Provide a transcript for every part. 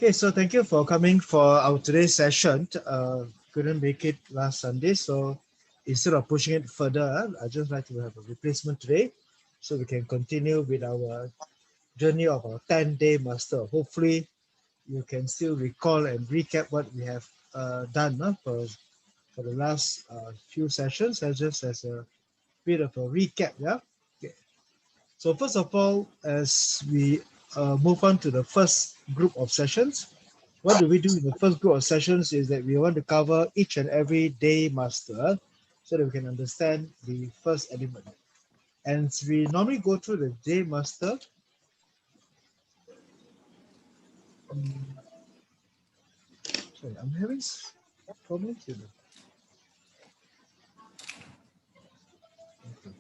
Okay, so thank you for coming for our today's session. Couldn't make it last Sunday, so instead of pushing it further, I just like to have a replacement today, so we can continue with our journey of our 10-day master. Hopefully, you can still recall and recap what we have done for the last few sessions, just as a bit of a recap. Yeah. Okay. So first of all, as we move on to the first group of sessions, what do we do in the first group of sessions is that we want to cover each and every day master so that we can understand the first element. And we normally go through the day master. Sorry, I'm having problems with it. Okay.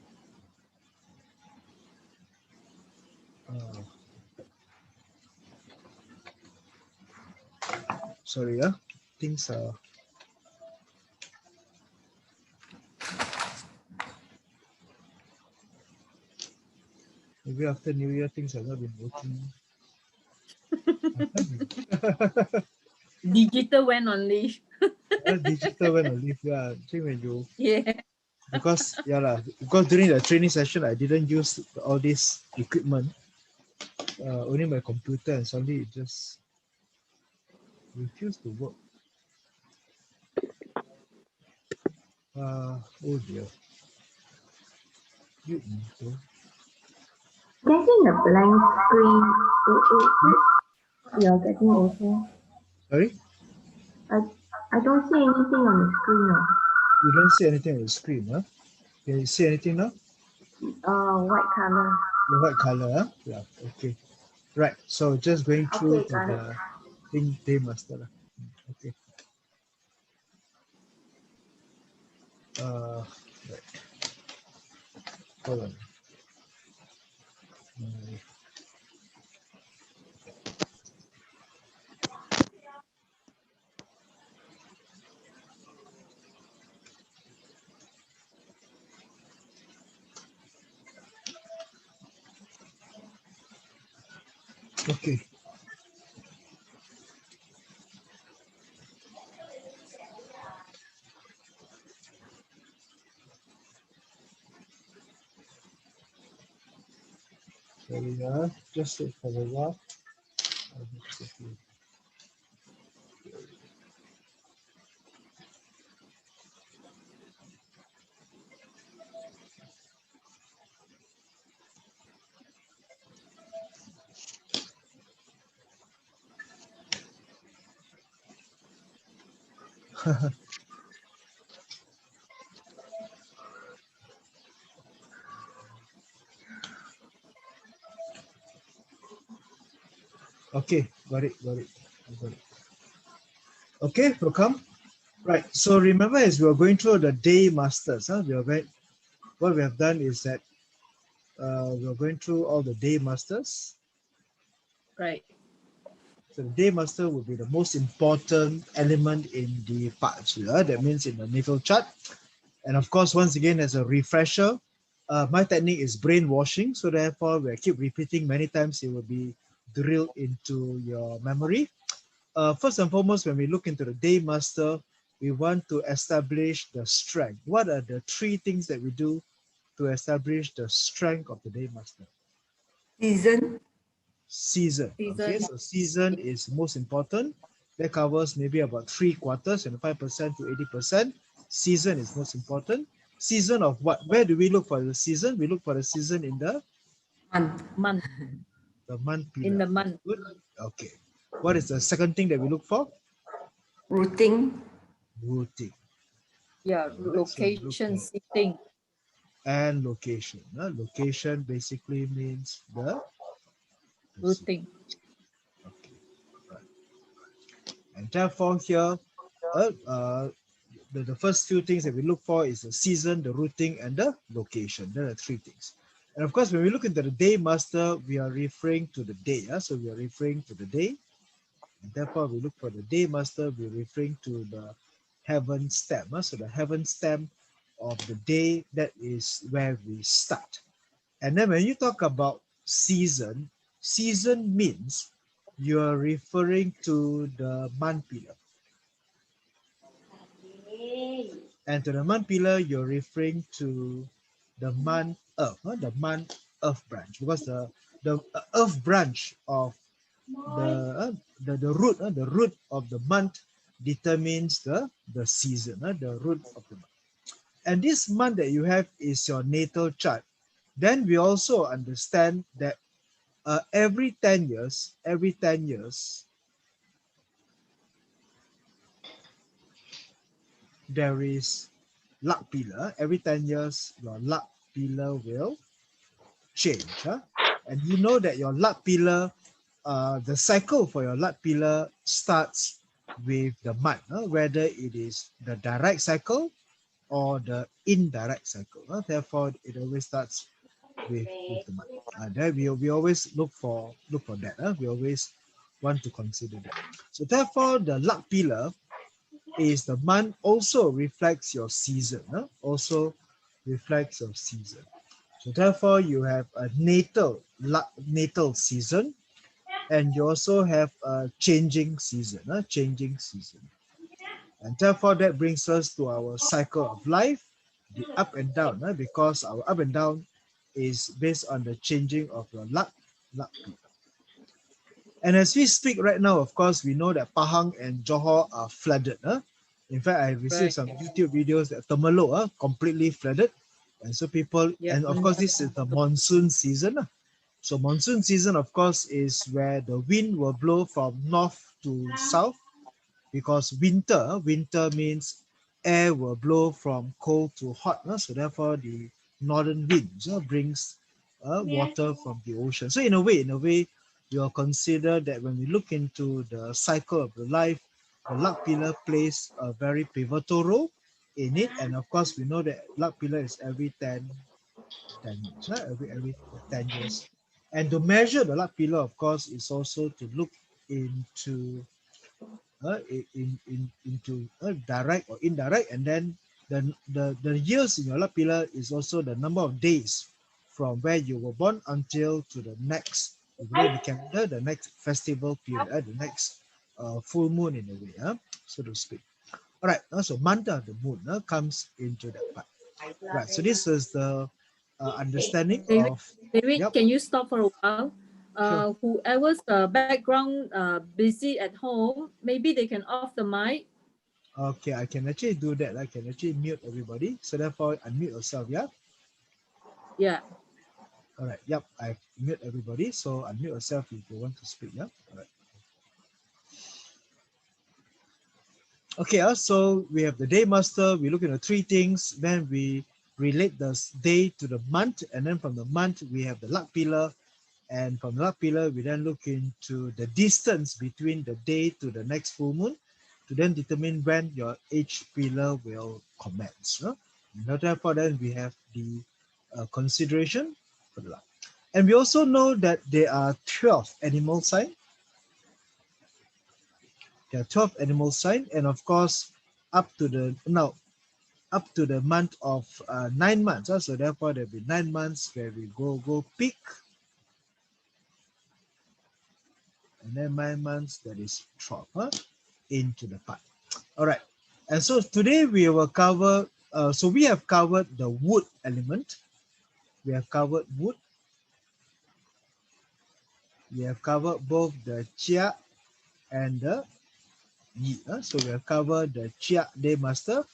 Sorry, things are. Maybe after New Year, things have not been working. Digital went on leave. Digital went on leave, yeah. I think when you. Yeah. Because during the training session, I didn't use all this equipment. Only my computer, and suddenly it just refused to work. Oh dear. Getting a blank screen, you're getting also. Sorry? I don't see anything on the screen. You don't see anything on the screen, huh? Can you see anything now? White color. The white color, huh? Yeah, okay. Right, so just going through Okay, the thing Daymaster. Okay. Right. Hold on. Okay. Sorry, just wait for a while. Okay, got it. Okay, welcome. Right, so remember as we are going through the day masters, what we have done is that we are going through all the day masters. Right. So the day master will be the most important element in the parts. That means in the natal chart. And of course, once again, as a refresher, my technique is brainwashing. So therefore, we keep repeating many times, it will be drilled into your memory. First and foremost, when we look into the day master, we want to establish the strength. What are the three things that we do to establish the strength of the day master? Season. Okay, so season is most important. That covers maybe about 3/4, 25% to 80%. Season is most important. Season of what? Where do we look for the season? We look for the season in the month. The month pillar. In the month. Good. Okay. What is the second thing that we look for? Routing. Yeah, location, sitting. And location. Location basically means the routing. Okay. Right. And therefore here, the first few things that we look for is the season, the routing, and the location. There are three things. And of course, when we look into the day master, we are referring to the day. So we are referring to the day. And therefore, we look for the day master, we're referring to the heaven stem. So the heaven stem of the day, that is where we start. And then when you talk about season, season means you are referring to the month pillar. And to the month pillar, you're referring to the month earth, the month earth branch, because the earth branch of the root of the month determines the season, the root of the month. And this month that you have is your natal chart. Then we also understand that every 10 years, there is luck pillar. Every 10 years, your luck pillar will change. And you know that your luck pillar, the cycle for your luck pillar starts with the month, whether it is the direct cycle or the indirect cycle. Therefore, it always starts with the month. There we always look for that. We always want to consider that. So therefore, the luck pillar is the month also reflects your season. Also reflects your season. So therefore, you have a natal season, and you also have a changing season. And therefore, that brings us to our cycle of life, the up and down, because our up and down is based on the changing of your luck pillar. And as we speak right now, of course, we know that Pahang and Johor are flooded. In fact, I received some YouTube videos that Temerloh completely flooded. And so people, and of course, this is the monsoon season. So monsoon season, of course, is where the wind will blow from north to south, because winter means air will blow from cold to hot. So therefore, the northern winds brings water from the ocean. So in a way, you'll consider that when we look into the cycle of the life, the luck pillar plays a very pivotal role in it. And of course, we know that luck pillar is every 10 years, every 10 years. And to measure the luck pillar, of course, is also to look into into direct or indirect, and then the years in your luck pillar is also the number of days from where you were born until to the next, if you look at the calendar, the next festival period, the next full moon in a way, so to speak. All right, so month of the moon comes into that part. Right, so this is the understanding of. David, Yep. can you stop for a while? Sure. Whoever's background busy at home, maybe they can off the mic. Okay, I can actually do that. I can actually mute everybody. So therefore, unmute yourself, yeah? Yeah. All right, yep, I mute everybody. So unmute yourself if you want to speak, yeah? All right. Okay, so we have the Daymaster. We look at the three things. Then we relate the day to the month. And then from the month, we have the luck pillar. And from the luck pillar, we then look into the distance between the day to the next full moon to then determine when your age pillar will commence. And therefore, then we have the consideration for the luck. And we also know that there are 12 animal signs. There are 12 animal signs, and of course, up to the month of 9 months. So therefore, there'll be 9 months where we go peak, and then 9 months that is drop into the part. All right, and so today we will cover. So we have covered the wood element. We have covered wood. We have covered both the chia and the yi. So we have covered the chia Daymaster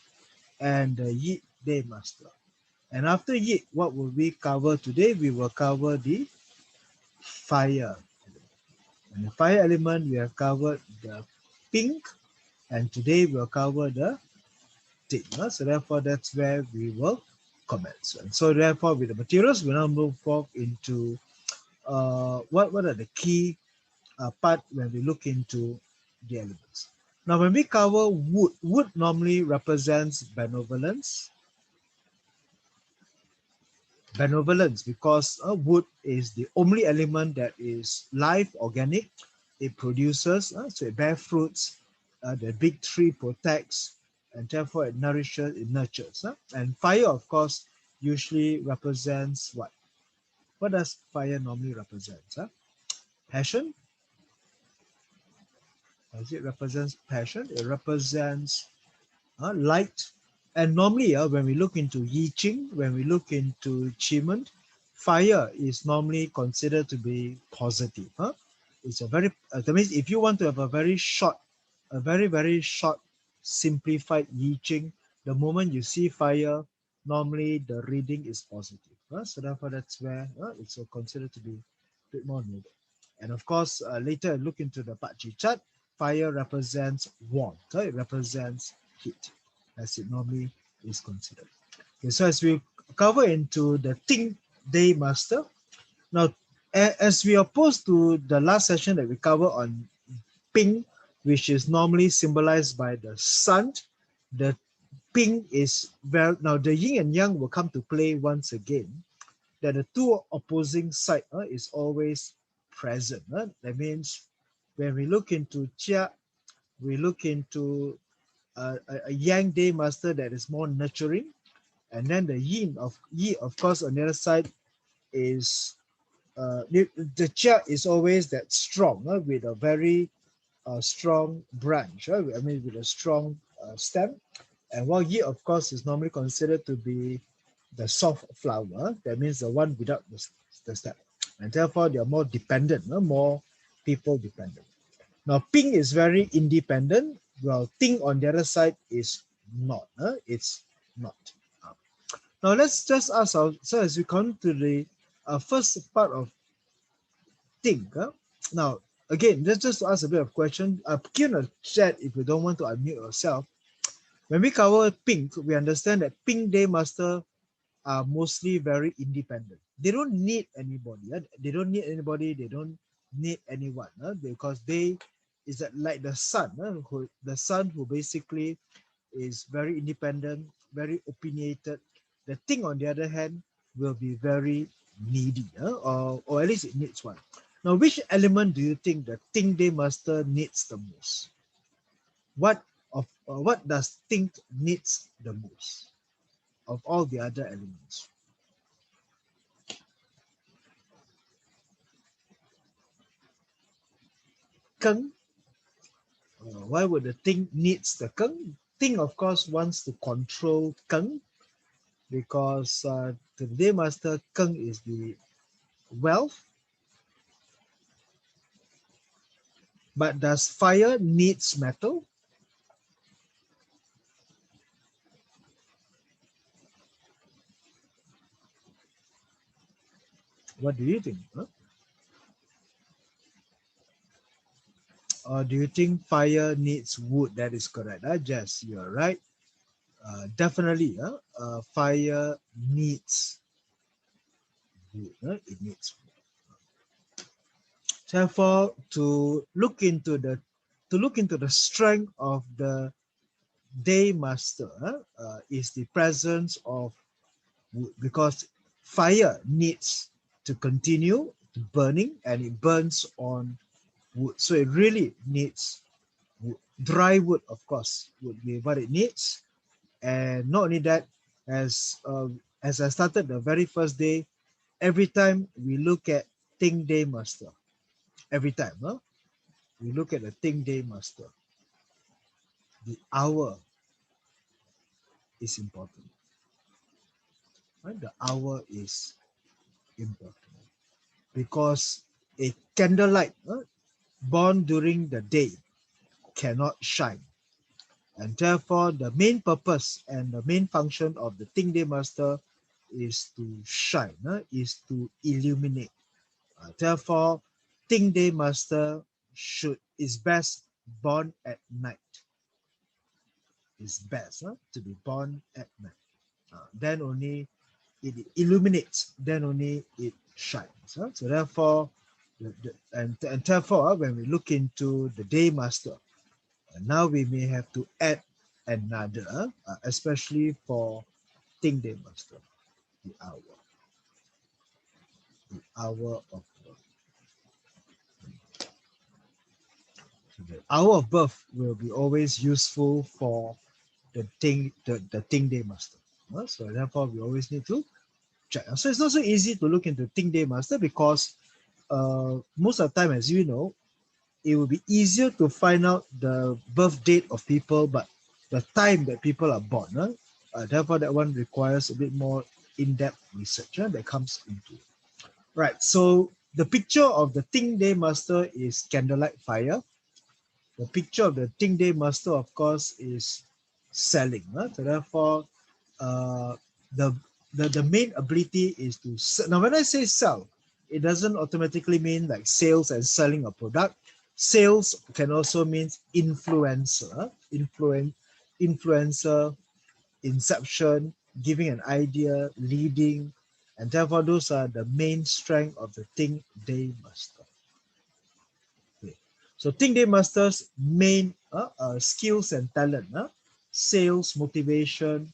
and the yi Daymaster. And after yi, what will we cover today? We will cover the fire. And the fire element, we have covered the pink, and today we'll cover the tin. So therefore, that's where we will commence. And so therefore, with the materials, we now move forward into what are the key part when we look into the elements. Now, when we cover wood, wood normally represents benevolence. Because wood is the only element that is live, organic. It produces, so it bears fruits. The big tree protects, and therefore it nourishes, it nurtures. And fire, of course, usually represents what? What does fire normally represent? Passion, As it represents passion, it represents light. And normally, when we look into Yi Ching, when we look into Qimeng, fire is normally considered to be positive. It's a very, that means if you want to have a very short, a very, very short, simplified Yi Ching, the moment you see fire, normally the reading is positive. So therefore, that's where it's considered to be a bit more needed. And of course, later look into the Pakchi chart, fire represents warmth, it represents heat, as it normally is considered. Okay, so as we cover into the Ting Daymaster, now as we opposed to the last session that we covered on Ping, which is normally symbolized by the sun, the Ping is very, now the yin and yang will come to play once again, that the two opposing side is always present. That means when we look into Jia, we look into a Yang Daymaster that is more nurturing, and then the Yin of Yi, of course, on the other side is the Jia is always that strong with a very strong branch. I mean, with a strong stem, and while Yi, of course, is normally considered to be the soft flower. That means the one without the stem, and therefore they are more dependent, more people dependent. Now, Ping is very independent, while Ting on the other side is not. It's not. Now, let's just ask ourselves, so as we come to the first part of Ting. Now, again, let's just ask a bit of question. Put in a chat if you don't want to unmute yourself. When we cover Ping, we understand that Ping Daymaster are mostly very independent. They don't need anybody. They don't need anybody. They don't need anyone because they is that like the sun, who basically is very independent, very opinionated. The Ting, on the other hand, will be very needy, or at least it needs one. Now, which element do you think the Ting Daymaster needs the most? What does Ting needs the most of all the other elements? Keng. Why would the Ting needs the Keng? Ting, of course, wants to control Keng because the Daymaster Keng is the wealth. But does fire needs metal? What do you think? Or do you think fire needs wood? That is correct. Jess, you're right. Definitely, fire needs wood. It needs wood. Therefore, to look into the strength of the Daymaster is the presence of wood, because fire needs to continue burning and it burns on wood. So it really needs wood. Dry wood, of course, would be what it needs. And not only that, as I started the very first day, every time we look at Ting Daymaster, every time we look at the Ting Daymaster, the hour is important. Right? The hour is important because a candlelight born during the day cannot shine. And therefore, the main purpose and the main function of the Ting Daymaster is to shine, is to illuminate. Therefore, Ting Daymaster is best born at night. It's best to be born at night. Then only it illuminates. Then only it shines. So therefore, and therefore, when we look into the Daymaster, now we may have to add another, especially for Ting Daymaster, the hour. The hour of birth. So the hour of birth will be always useful for the Ting Daymaster. So therefore, we always need to check. So it's not so easy to look into Ting Daymaster because most of the time, as you know, it will be easier to find out the birth date of people, but the time that people are born. Therefore, that one requires a bit more in-depth research that comes into it. Right, so the picture of the Ting Daymaster is candlelight fire. The picture of the Ting Daymaster, of course, is selling. So therefore, uh, the main ability is to sell. Now, when I say sell, it doesn't automatically mean like sales and selling a product. Sales can also mean influencer, influencer, inception, giving an idea, leading, and therefore those are the main strength of the Ting Daymaster. Okay. So Ting Daymaster's main skills and talent, sales, motivation,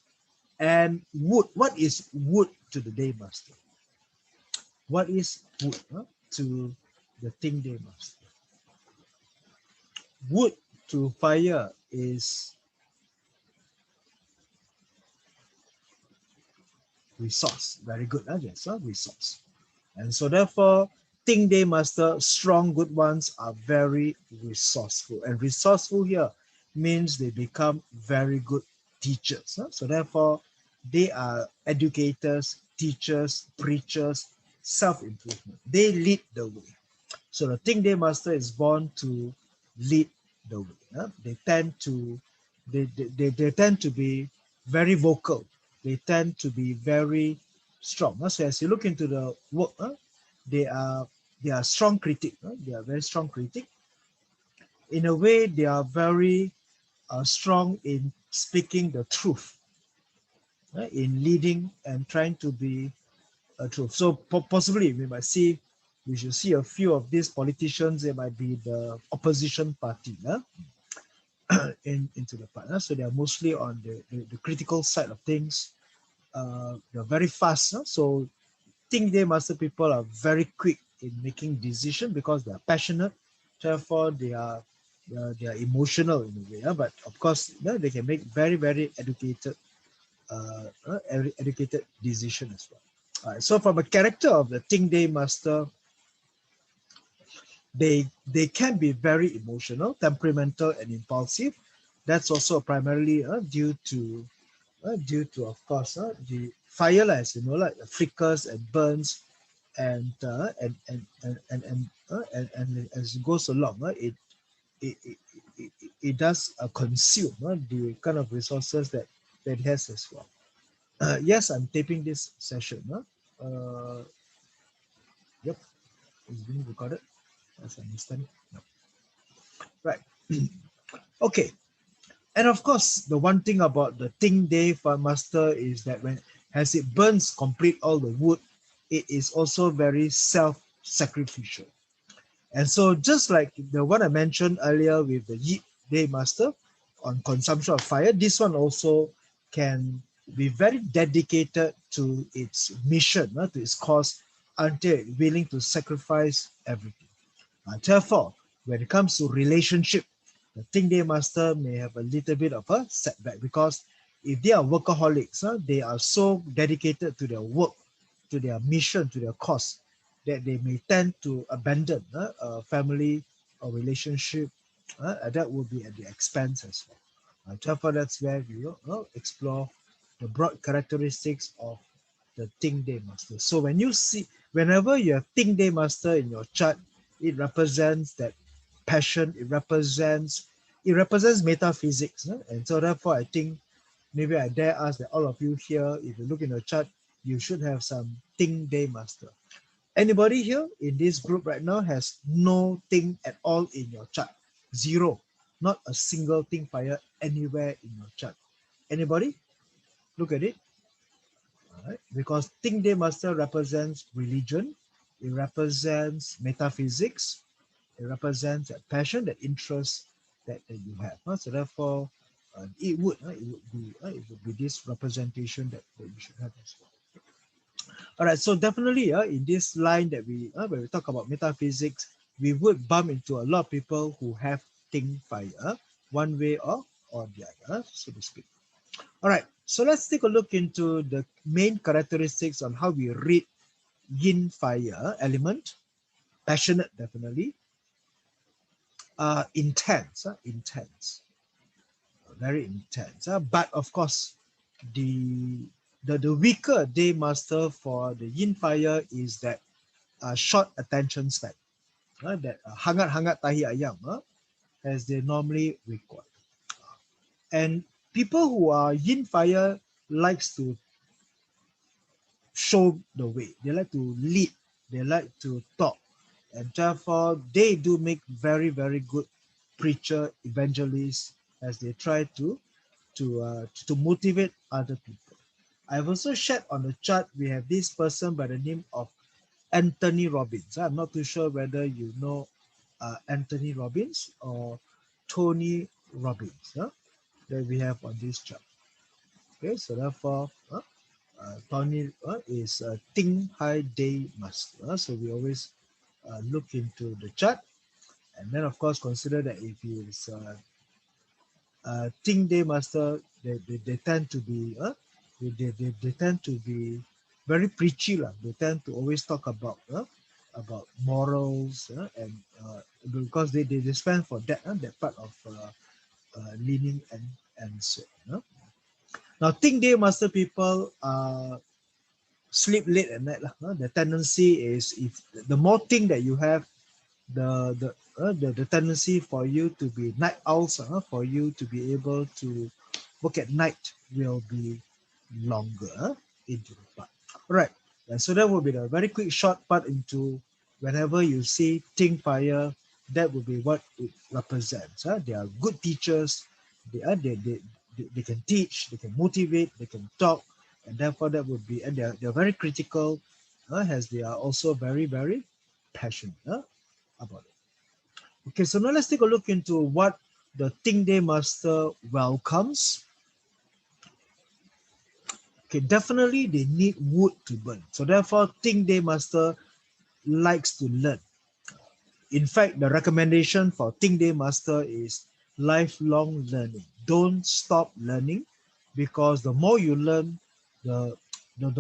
and wood. What is wood to the Daymaster? What is wood to the Ting Daymaster? Wood to fire is resource. Very good, yes, resource. And so therefore, Ting Daymaster, strong good ones are very resourceful. And resourceful here means they become very good teachers. So therefore, they are educators, teachers, preachers, self-improvement. They lead the way. So the Ting Daymaster is born to lead the way. They tend to they tend to be very vocal. They tend to be very strong. So as you look into the work, they are strong critic. They are very strong critic. In a way, they are very strong in speaking the truth, in leading and trying to be a truth. So possibly we should see a few of these politicians. They might be the opposition party into the part. So they are mostly on the critical side of things. They're very fast. So Ting Daymaster people are very quick in making decisions because they are passionate. Therefore, they are emotional in a way. But of course, they can make very, very educated decision as well. All right, so from a character of the Ting Daymaster, they can be very emotional, temperamental, and impulsive. That's also primarily due to of course the fire, as you know, like flickers and burns, and as it goes along, it, it, it does consume the kind of resources that it has as well. Yes, I'm taping this session. Yep, it's being recorded. As I understand it. No. Right. Okay. And of course, the one thing about the Ting Daymaster is that as it burns complete all the wood, it is also very self-sacrificial. And so just like the one I mentioned earlier with the Yi Daymaster on consumption of fire, this one also can be very dedicated to its mission, to its cause, until it's willing to sacrifice everything. Therefore, when it comes to relationship, the Ting Daymaster may have a little bit of a setback, because if they are workaholics, they are so dedicated to their work, to their mission, to their cause, that they may tend to abandon a family or relationship. That will be at the expense as well. Therefore, that's where we will explore the broad characteristics of the Ting Daymaster. So whenever you have Ting Daymaster in your chart, it represents that passion. It represents metaphysics, and so therefore I think maybe I dare ask that all of you here, if you look in the chart, you should have some Ting Daymaster. Anybody here in this group right now has no Ting at all in your chart? Zero, not a single Ting fire anywhere in your chart. Anybody? Look at it. All right, because Ting Daymaster represents religion, it represents metaphysics, it represents that passion, that interest that you have. So therefore, it would be this representation that you should have as well. All right, so definitely in this line that when we talk about metaphysics, we would bump into a lot of people who have Ting fire, one way or the other, so to speak. All right, so let's take a look into the main characteristics on how we read Yin fire element. Passionate, definitely. intense, intense, very intense. But of course, the weaker Daymaster for the yin fire is that short attention span. That hangat-hangat tahi ayam, as they normally require. And people who are yin fire likes to show the way. They like to lead. They like to talk. And therefore, they do make very, very good preacher, evangelists, as they try to motivate other people. I've also shared on the chart, we have this person by the name of Anthony Robbins. I'm not too sure whether you know Anthony Robbins or Tony Robbins that we have on this chart. Okay, so therefore, Tony is a Ting Hai Daymaster. So we always look into the chart, and then of course consider that if he is Ting Daymaster, they tend to be they tend to be very preachy lah. They tend to always talk about morals and because they stand for that that part of leaning and so on. Now, Ting Daymaster people sleep late at night lah. The tendency is if the more thing that you have, the tendency for you to be night owls, for you to be able to work at night will be longer into the part. All right, and so that will be the very quick short part into whenever you see Ting Fire, that will be what it represents. They are good teachers. They can teach, they can motivate, they can talk, and therefore that would be, and they're very critical, as they are also very, very passionate about it. Okay, so now let's take a look into what the Ting Daymaster welcomes. Okay, definitely they need wood to burn. So therefore, Ting Daymaster likes to learn. In fact, the recommendation for Ting Daymaster is lifelong learning. Don't stop learning, because the more you learn, the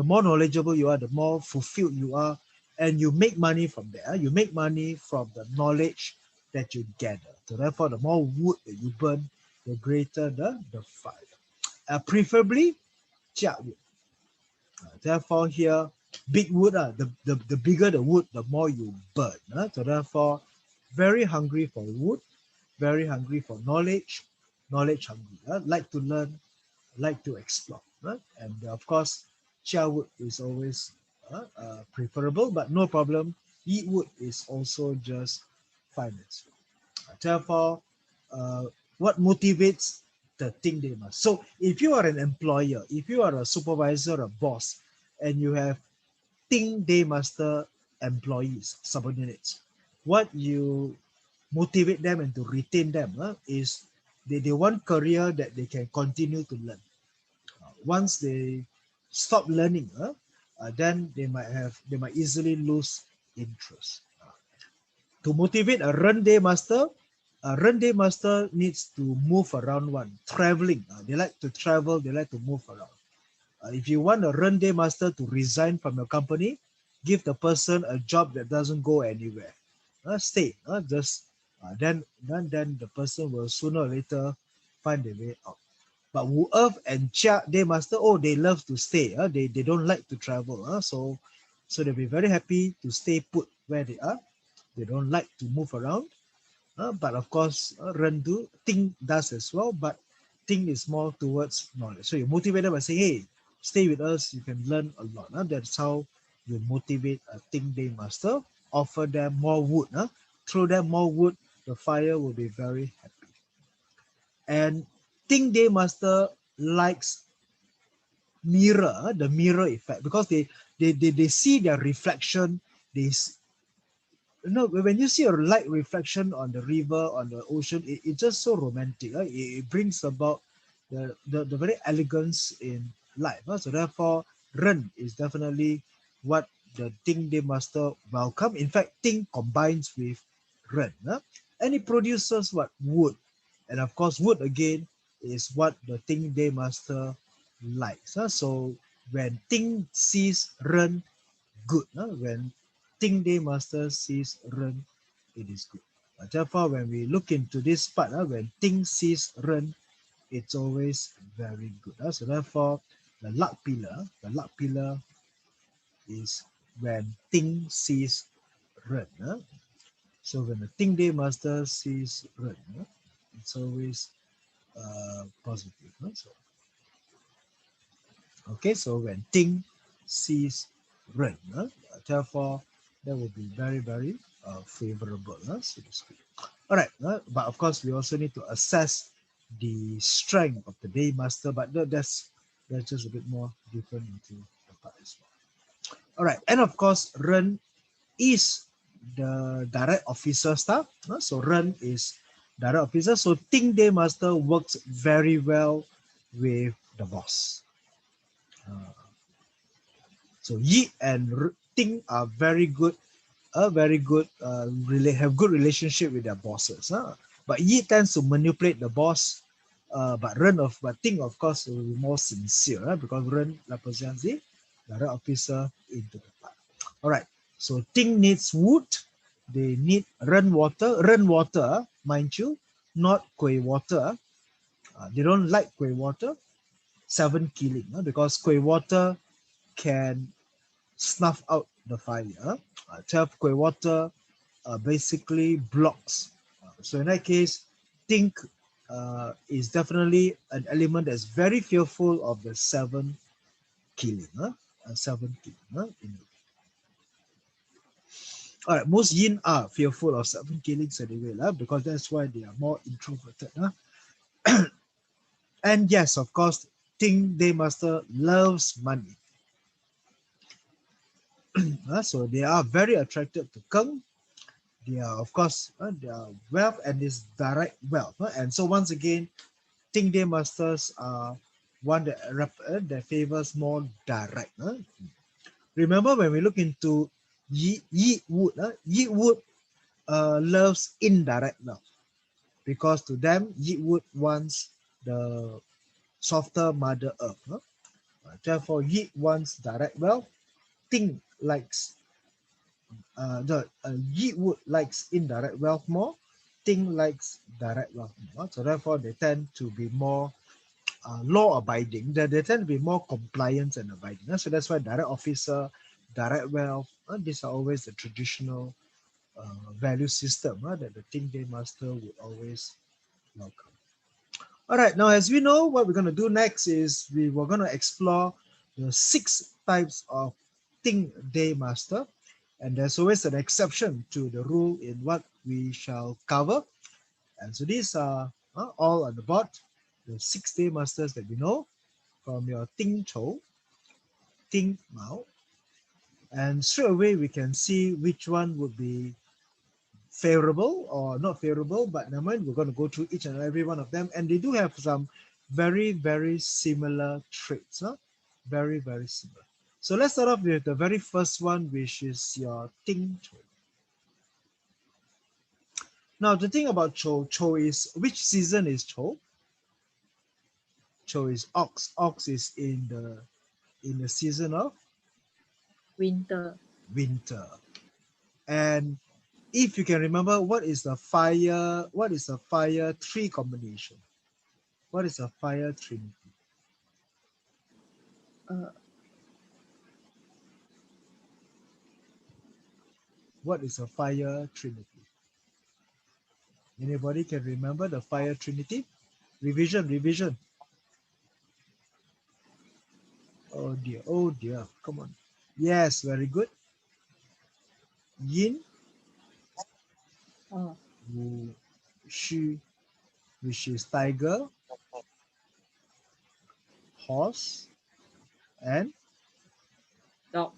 more knowledgeable you are, the more fulfilled you are, and you make money from there. You make money from the knowledge that you gather. So therefore, the more wood that you burn, the greater the fire. Preferably, chia wood. Therefore, here, big wood, the bigger the wood, the more you burn. So therefore, very hungry for wood, very hungry for knowledge hungry, like to learn, like to explore. And of course, chia wood is always preferable, but no problem. Eat wood is also just fine as well. Therefore, what motivates the Ting Daymaster? So if you are an employer, if you are a supervisor, a boss, and you have Ting Daymaster employees, subordinates, what you motivate them and to retain them is they want career that they can continue to learn. Once they stop learning, then they might easily lose interest. To motivate a Ren Daymaster needs to move around traveling. They like to travel, they like to move around. If you want a Ren Daymaster to resign from your company, give the person a job that doesn't go anywhere. Stay. Then the person will sooner or later find a way out. But Wu Earth and Chia Daymaster, they love to stay. They don't like to travel. So they'll be very happy to stay put where they are. They don't like to move around. But of course, Rendu, Ting does as well, but Ting is more towards knowledge. So you motivate them by saying, hey, stay with us, you can learn a lot. That's how you motivate a Ting Daymaster. Offer them more wood. Throw them more wood, the fire will be very happy. And Ting Daymaster likes mirror, the mirror effect, because they see their reflection. When you see a light reflection on the river, on the ocean, it's just so romantic. It brings about the very elegance in life. So therefore, Ren is definitely what the Ting Daymaster welcome. In fact, Ting combines with Ren. And it produces what? Wood. And of course, wood again is what the Ting Daymaster likes. So when Ting sees Ren, good. When Ting Daymaster sees Ren, it is good. Therefore, when we look into this part, when Ting sees Ren, it's always very good. So therefore, the luck pillar is when Ting sees Ren. So when the Ting Daymaster sees Ren, it's always positive. So, okay, so when Ting sees Ren, therefore that will be very, very favorable, so to speak. All right, but of course we also need to assess the strength of the Daymaster, but that's just a bit more different into the part as well. All right, and of course Ren is the direct officer staff. So Ren is direct officer. So Ting Daymaster works very well with the boss. So Yi and Ting are very good, have good relationship with their bosses. But Yi tends to manipulate the boss. But Ting of course will be more sincere because Ren represents the direct officer into the part. All right. So Ting needs wood. They need Ren water, mind you, not Kueh water. They don't like Kueh water. 7 killing because Kueh water can snuff out the fire. 12 Kueh water basically blocks. So in that case, Ting is definitely an element that's very fearful of the 7 killing. 7 killing. All right, most yin are fearful of 7 killings anyway, because that's why they are more introverted. And yes, of course, Ting Daymaster loves money. So they are very attracted to Keng. They are, of course, their wealth and this direct wealth. And so once again, Ting Daymasters are one that favors more direct. Remember when we look into Yi Wood, Yi Wood loves indirect wealth because to them, Yi Wood wants the softer Mother Earth. Therefore, Yi wants direct wealth. Ting likes Yi Wood likes indirect wealth more. Ting likes direct wealth more. So therefore, they tend to be more law-abiding. They tend to be more compliant and abiding. So that's why direct officer, direct wealth, these are always the traditional value system that the Ting Daymaster would always welcome. All right, now as we know, what we're going to do next is we're going to explore the 6 types of Ting Daymaster. And there's always an exception to the rule in what we shall cover. And so these are all on the board, the 6 Daymasters that we know from your Ting Chou, Ting Mao. And straight away we can see which one would be favorable or not favorable, but never mind, we're going to go through each and every one of them. And they do have some very, very similar traits. Very, very similar. So let's start off with the very first one, which is your Ting Chou. Now the thing about Chou is, which season is Chou? Chou is ox. Ox is in the season of Winter. And if you can remember, what is the fire 3 combination? What is a fire trinity? What is a fire trinity? Anybody can remember the fire trinity? Revision. Oh dear, come on. Yes, very good. Yin, Wu, Xu, which is tiger, horse, and Dog.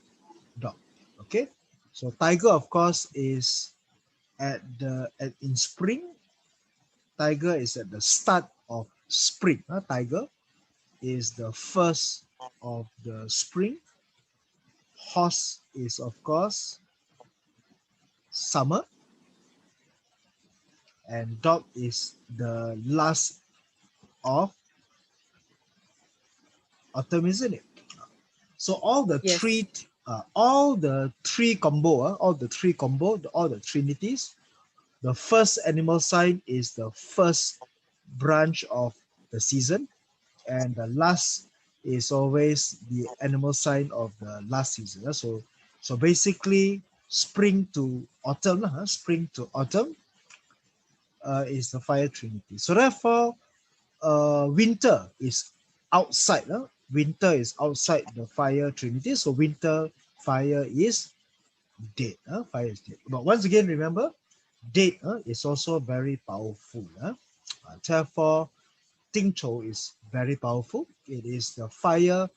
Okay, so tiger of course is in spring. Tiger is at the start of spring. Tiger is the first of the spring. Horse is of course summer, and dog is the last of autumn, isn't it? So all the Yes. three combo, all the trinities the first animal sign is the first branch of the season, and the last is always the animal sign of the last season. So basically, spring to autumn, spring to autumn is the fire trinity. So therefore, winter is outside. Winter is outside the fire trinity. So winter fire is dead. Fire is dead. But once again, remember, dead is also very powerful. Therefore, Ting Chou is very powerful. It is the fire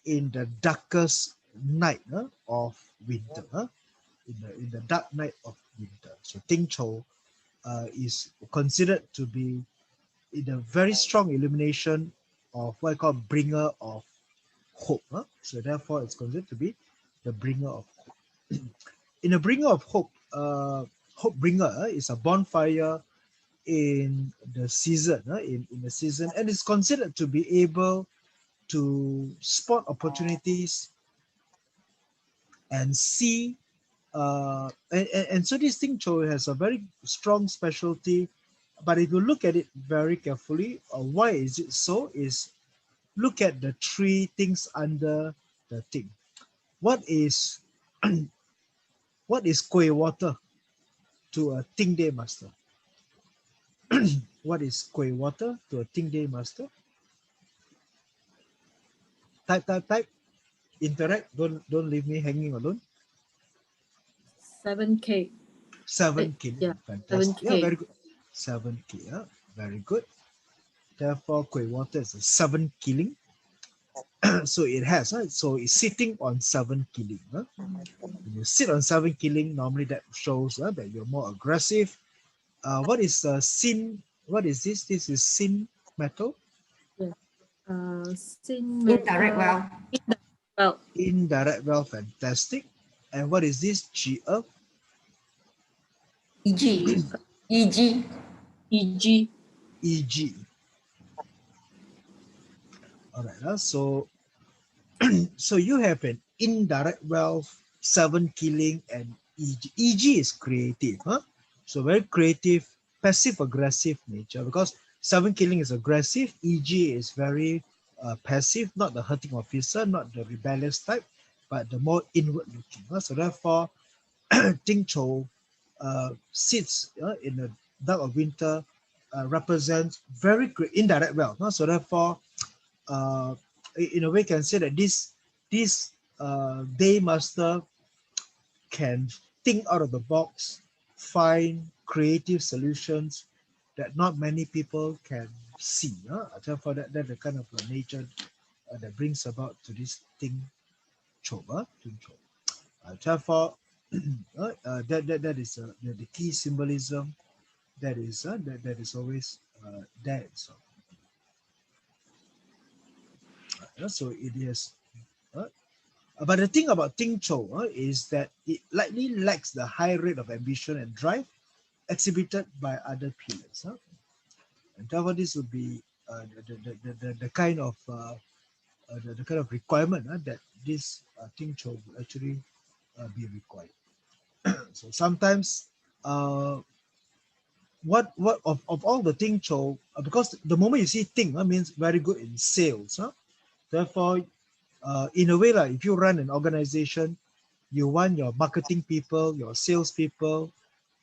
in the darkest night of winter. In the dark night of winter. So Ting Chou is considered to be in a very strong illumination of what I call bringer of hope. So therefore, it's considered to be the bringer of hope. In a bringer of hope, hope bringer is a bonfire in the season, in the season, and it's considered to be able to spot opportunities and see. And so this Ting Chou has a very strong specialty, but if you look at it very carefully, why is it so? Is look at the three things under the Ting. What is what is Kueh water to a Ting Daymaster? What is Kueh water to a Ting Daymaster? Type. Interact. Don't leave me hanging alone. 7K. 7K. Yeah, Fantastic. 7K. Yeah, very good. 7K. Yeah, very good. Therefore, Kueh water is a 7 killing. So it has, so it's sitting on 7 killing. When you sit on 7 killing, normally that shows that you're more aggressive. What is sin? What is this? This is sin metal. Sin Indirect well. well. Indirect well, fantastic. And what is this? G earth. EG. EG. EG. EG. All right. So so you have an indirect wealth, 7 killing, and EG. EG is creative, so very creative, passive aggressive nature, because 7 killing is aggressive, EG is very passive, not the hurting officer, not the rebellious type, but the more inward looking. So therefore, Ting Chou sits in the dark of winter, represents very great indirect wealth. So therefore, in a way, can say that this Daymaster can think out of the box, find creative solutions that not many people can see. Therefore, that's the kind of nature that brings about to this Ting Chou. Therefore, that is the key symbolism that is always there. So it is. But the thing about Ting Chou is that it likely lacks the high rate of ambition and drive exhibited by other pillars. And therefore, this would be the kind of the kind of requirement that this Ting Chou will actually be required. So sometimes, what of all the Ting Chou, because the moment you see Ting means very good in sales. Therefore, in a way, like if you run an organization, you want your marketing people, your sales people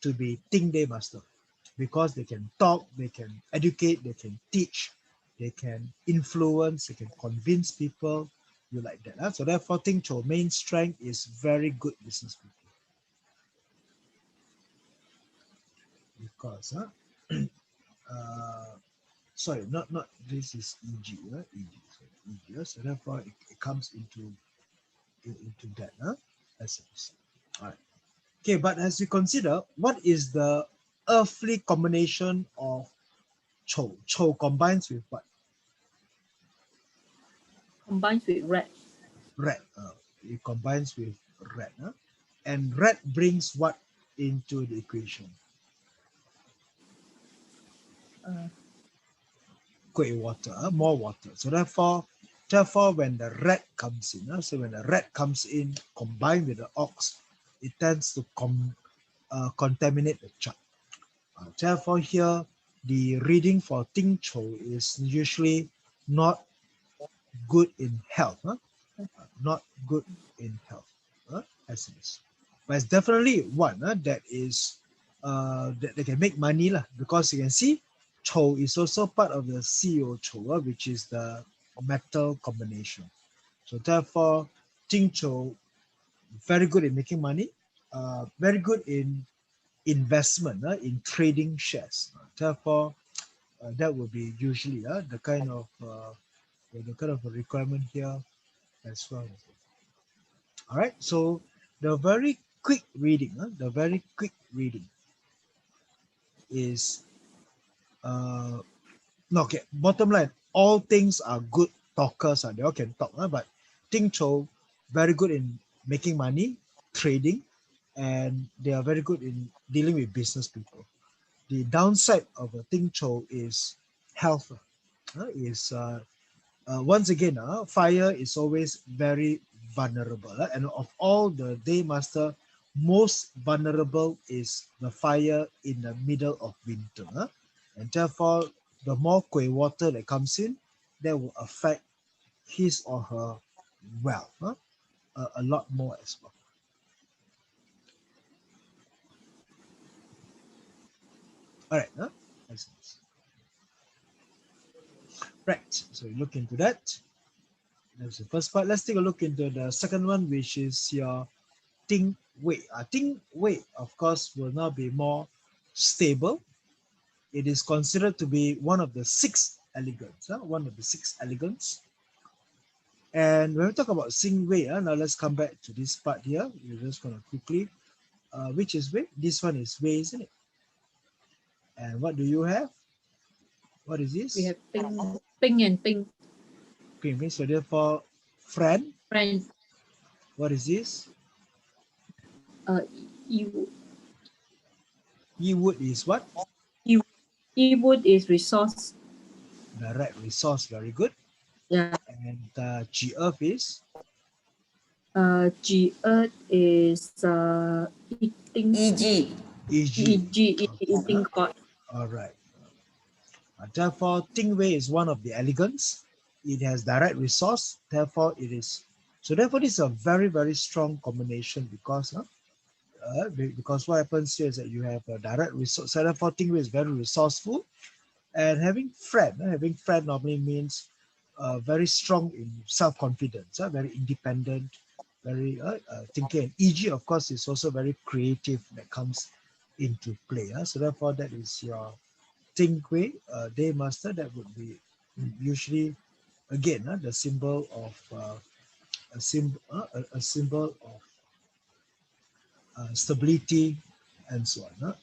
to be Ting Daymaster, because they can talk, they can educate, they can teach, they can influence, they can convince people. You like that. So therefore, Ting Chou main strength is very good business people. Because sorry, not this is EG, EG. So therefore, it comes into that essence. All right. Okay, but as you consider, what is the earthly combination of Chou? Chou combines with what? Combines with red. Red. It combines with red. And red brings what into the equation? Kueh water, more water. So therefore, when the red comes in, so when the red comes in combined with the ox, it tends to contaminate the chart. Therefore, here the reading for Ting Chou is usually not good in health. Not good in health, as it is. But it's definitely one that is that they can make money lah, because you can see Chou is also part of the CO Chou, which is the metal combination. So therefore, Ting Chou very good in making money, very good in investment, in trading shares. Therefore, that would be usually the kind of a requirement here as well. All right, so the very quick reading, is no, okay. Bottom line, all things are good talkers. They all can talk, but Ting Chou very good in making money, trading, and they are very good in dealing with business people. The downside of a Ting Chou is health. Once again, fire is always very vulnerable. And of all the Daymaster, most vulnerable is the fire in the middle of winter. And therefore, the more Kui water that comes in, that will affect his or her wealth a lot more as well. All right. That's nice. Right. So you look into that. That's the first part. Let's take a look into the second one, which is your Ting Wei. Ting Wei, of course, will now be more stable. It is considered to be one of the six elegants. One of the six elegants. And when we talk about Sing Wei, now let's come back to this part here. We're just going to quickly, which is Wei? This one is Wei, isn't it? And what do you have? What is this? We have Ping and Ping. Ping. So therefore, friend. Friend. What is this? You. Yiwood is what? Yiwood is resource. Direct resource, very good. Yeah. And G Earth is? G Earth is eating. EG. Eating God. All right. Therefore, Ting Wei is one of the elegants. It has direct resource. Therefore, it is. So therefore, this is a very, very strong combination because what happens here is that you have a direct resource. So therefore, Ting Wei is very resourceful. And having friend normally means very strong in self-confidence, very independent, very thinking. And EG, of course, is also very creative that comes into play. So therefore, that is your Ting Wei, Daymaster. That would be usually, again, the symbol of a symbol of stability and so on.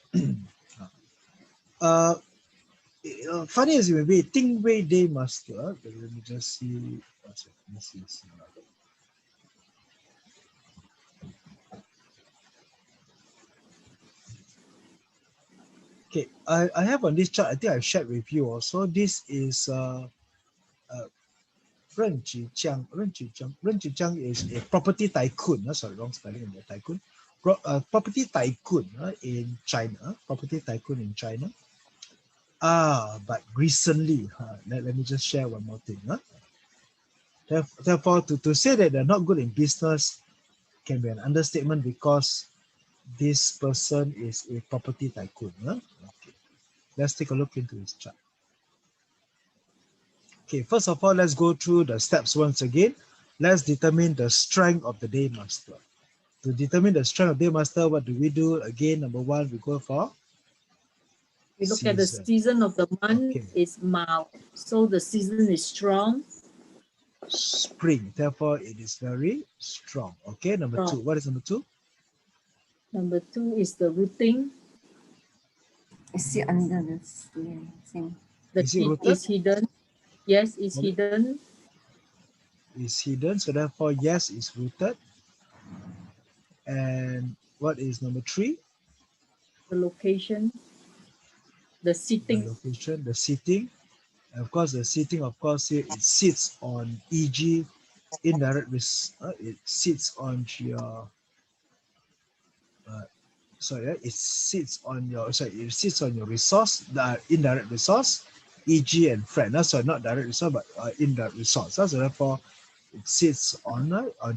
Funny as it may be, Ting Wei Daymaster. Let me just see. Okay, I have on this chart, I think I've shared with you also. This is Ren Zhijiang. Ren Zhijiang is a property tycoon. Sorry, wrong spelling in the tycoon. Property tycoon in China. Property tycoon in China. But recently, let me just share one more thing. Therefore, to say that they're not good in business can be an understatement because this person is a property tycoon. Okay. Let's take a look into his chart. Okay, first of all, let's go through the steps once again. Let's determine the strength of the Daymaster. To determine the strength of Daymaster, what do we do? Again, number one, we go for We look at the season of the month is Mao. So the season is strong. Spring, therefore it is very strong. Okay, number two. What is number two? Number two is the rooting. I see under the same. The heat is hidden. Yes, it's hidden. Is hidden, so therefore yes is rooted. And what is number three? The location. The sitting. The location, the sitting. And of course, the sitting, of course, here it sits on EG indirect risk. It sits on your it sits on your resource, the indirect resource, e.g. and friend. So not direct resource, but indirect resource. So therefore, it sits on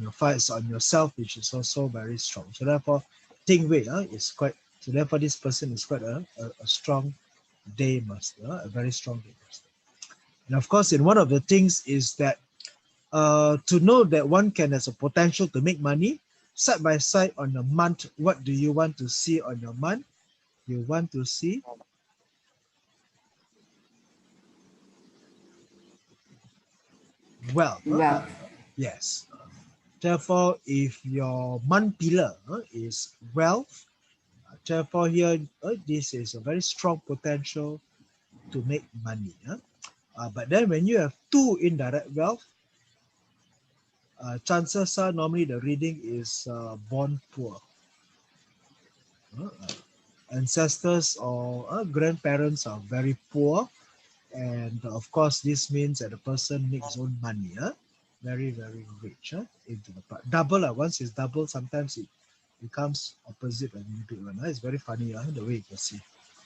your files, on yourself, which is also very strong. So therefore, Ting Wei is quite. So therefore, this person is quite a strong Daymaster, a very strong Daymaster. And of course, in one of the things is that to know that one can has a potential to make money, side by side on your month, what do you want to see on your month? You want to see wealth. Wealth. Yes. Therefore, if your month pillar is wealth, therefore here this is a very strong potential to make money. But then when you have two indirect wealth, chances are normally the reading is born poor. Ancestors or grandparents are very poor, and of course this means that the person makes his own money, very rich into the part. Double, once it's double, sometimes it becomes opposite a little bit. It's very funny the way you can see.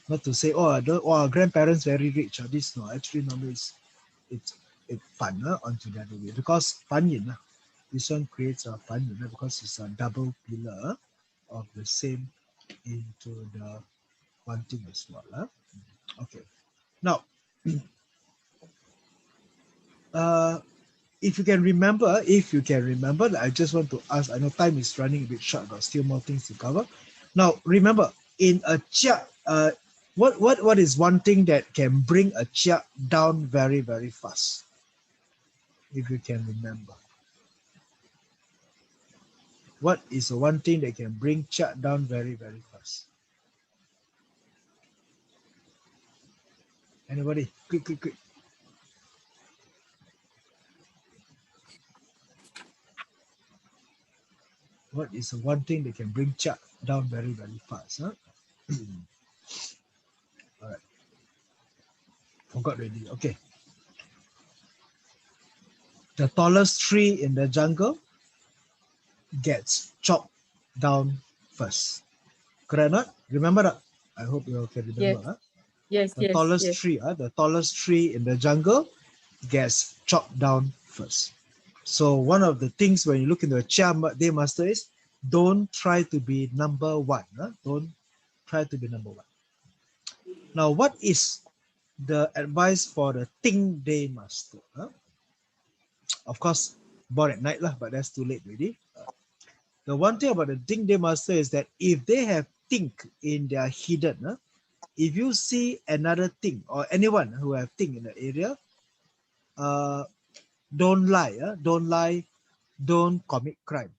Not to say, our grandparents very rich. This no, actually normally it's fun onto the other way, because funyin, this one creates a funyin because it's a double pillar of the same into the one thing as well. Okay. Now, if you can remember, I just want to ask, I know time is running a bit short, but still more things to cover. Now, remember, in a chia, what is one thing that can bring a chia down very fast? If you can remember. What is the one thing that can bring chia down very fast? Anybody? Quick. What is the one thing that can bring chia down very fast? All right. Forgot already. Okay. The tallest tree in the jungle gets chopped down first. Correct not? Remember that? I hope you all can remember. Yes. The tallest tree in the jungle gets chopped down first. So one of the things when you look into a Daymaster is don't try to be number one. Don't try to be number one. Now, what is the advice for the Ting Daymaster? Of course, born at night, but that's too late already. The one thing about the Ting Daymaster is that if they have think in their hidden, if you see another thing or anyone who have thing in the area, don't lie, don't commit crime,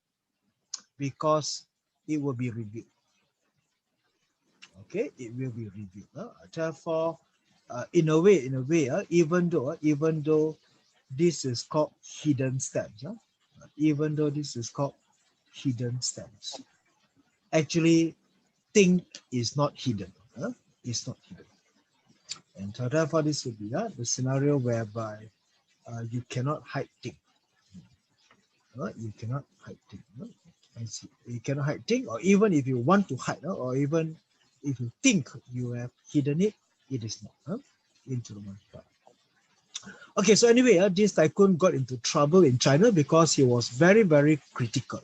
because it will be revealed. Okay, it will be revealed. Therefore, in a way, even though this is called hidden stamps, even though this is called hidden stamps, actually, thing is not hidden. It's not hidden, and so therefore, this would be the scenario whereby you cannot hide thing. You cannot hide thing. You cannot hide thing, or even if you want to hide, or even if you think you have hidden it, it is not into the one part. Okay, so anyway, this tycoon got into trouble in China because he was very critical.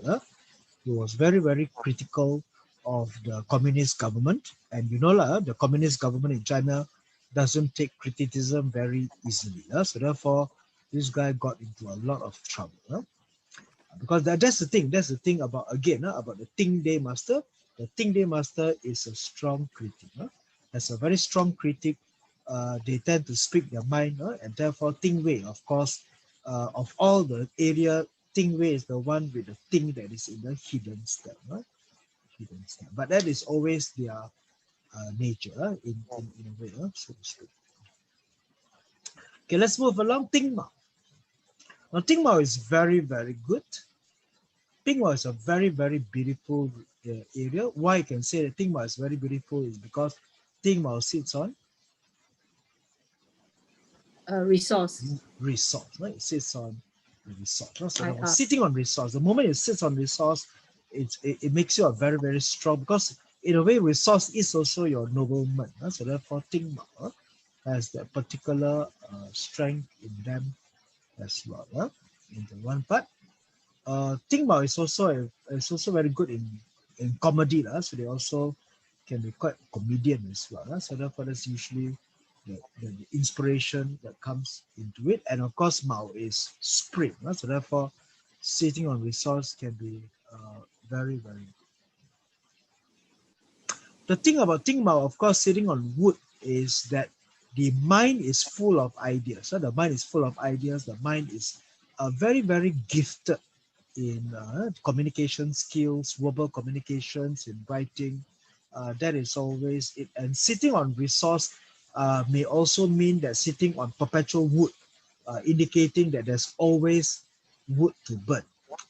He was very critical of the communist government, and you know, the communist government in China doesn't take criticism very easily. So therefore, this guy got into a lot of trouble. Because that's the thing about, again, about the Ting Daymaster. The Ting Daymaster is a strong critic. As a very strong critic, they tend to speak their mind, and therefore Ting Wei, of course, of all the area, Ting Wei is the one with the thing that is in the hidden step. Hidden step. But that is always their nature in a way, so to speak. Okay, let's move along. Ting Mao. Now, Ting Mao is very good. Ting Mao is a very beautiful area. Why I can say that Ting Mao is very beautiful is because Ting Mao sits on resource. Right? It sits on resource. So sitting on resource. The moment it sits on resource, it makes you a very strong, because in a way, resource is also your nobleman. So therefore, Ting Mao has that particular strength in them as well. In the one part, Ting Mao is also very good in comedy. So they also can be quite comedian as well. So therefore, that's usually the inspiration that comes into it. And of course, Mao is spring. So therefore, sitting on resource can be very, very good. The thing about Ting Mao, of course, sitting on wood is that the mind is full of ideas. So the mind is full of ideas. The mind is very, very gifted in communication skills, verbal communications, in writing. That is always it. And sitting on resource may also mean that sitting on perpetual wood, indicating that there's always wood to burn.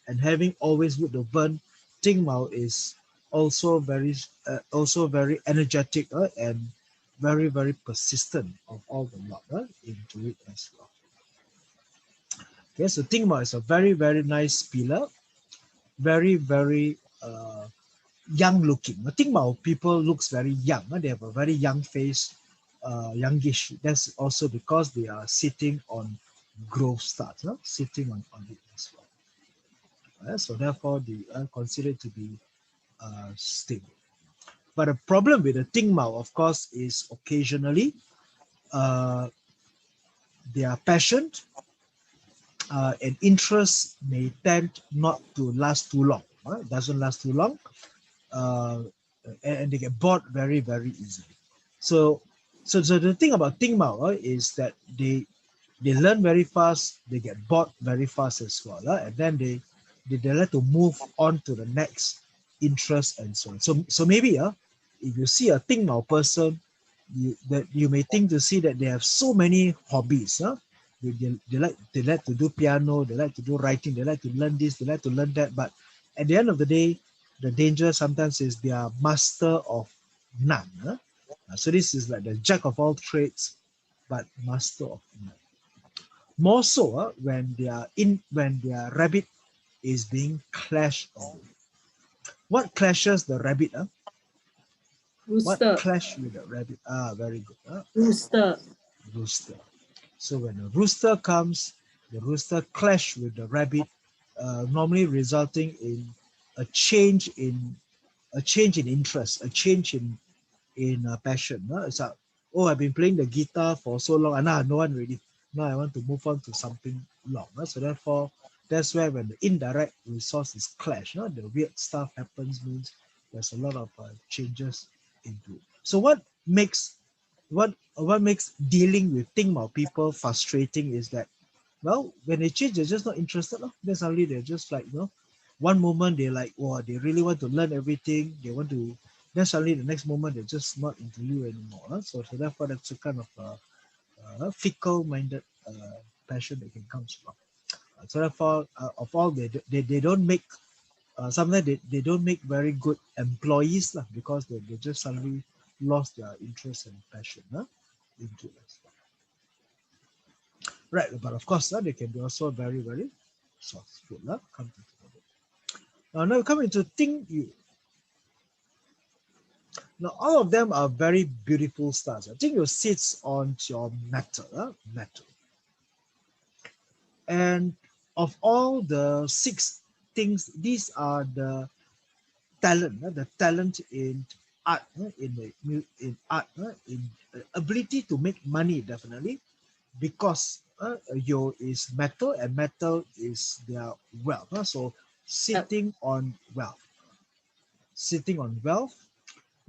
And having always wood to burn, Ting Mao is also very energetic and very, very persistent of all the lot into it as well. Okay, so Ting Mao is a very, very nice pillar, very, very young looking. Ting Mao people looks very young. They have a very young face, youngish. That's also because they are sitting on growth stars, sitting on it as well. So therefore, they are considered to be stable. But the problem with the Ting Mao, of course, is occasionally their passion and interest may tend not to last too long. It doesn't last too long, and they get bored very, very easily. So the thing about Ting Mao is that they learn very fast, they get bored very fast as well, and then they like to move on to the next interest and so on. So maybe if you see a Ting Mao person, you may think to see that they have so many hobbies. They like to do piano, they like to do writing, they like to learn this, they like to learn that. But at the end of the day, the danger sometimes is they are master of none. So this is like the jack of all trades, but master of none. More so when their rabbit is being clashed on. What clashes the rabbit? Rooster. What clash with the rabbit? Very good. Rooster. Rooster. So when a rooster comes, the rooster clash with the rabbit, normally resulting in a change in interest, a change in passion. It's like, oh, I've been playing the guitar for so long, and now no one ready. Now I want to move on to something long. So therefore, that's where when the indirect resources clash, the weird stuff happens. Means there's a lot of changes into it. So what makes dealing with Ting Mao people frustrating is that, well, when they change, they're just not interested. Then suddenly they're just like, one moment they're like, oh, they really want to learn everything. They want to, then suddenly the next moment they're just not into you anymore. So therefore, that's a kind of fickle-minded passion that can come from. So therefore, of all, they don't make, sometimes they don't make very good employees because they just suddenly lost their interest and passion into it. Right, but of course, they can be also very, very sourceful. Come to think of it. Now come into Ting Yu. Now, all of them are very beautiful stars. Ting Yu sits on your metal. And of all the 6 things, these are the talent in art, in ability to make money, definitely, because Yo is metal and metal is their wealth. So sitting on wealth,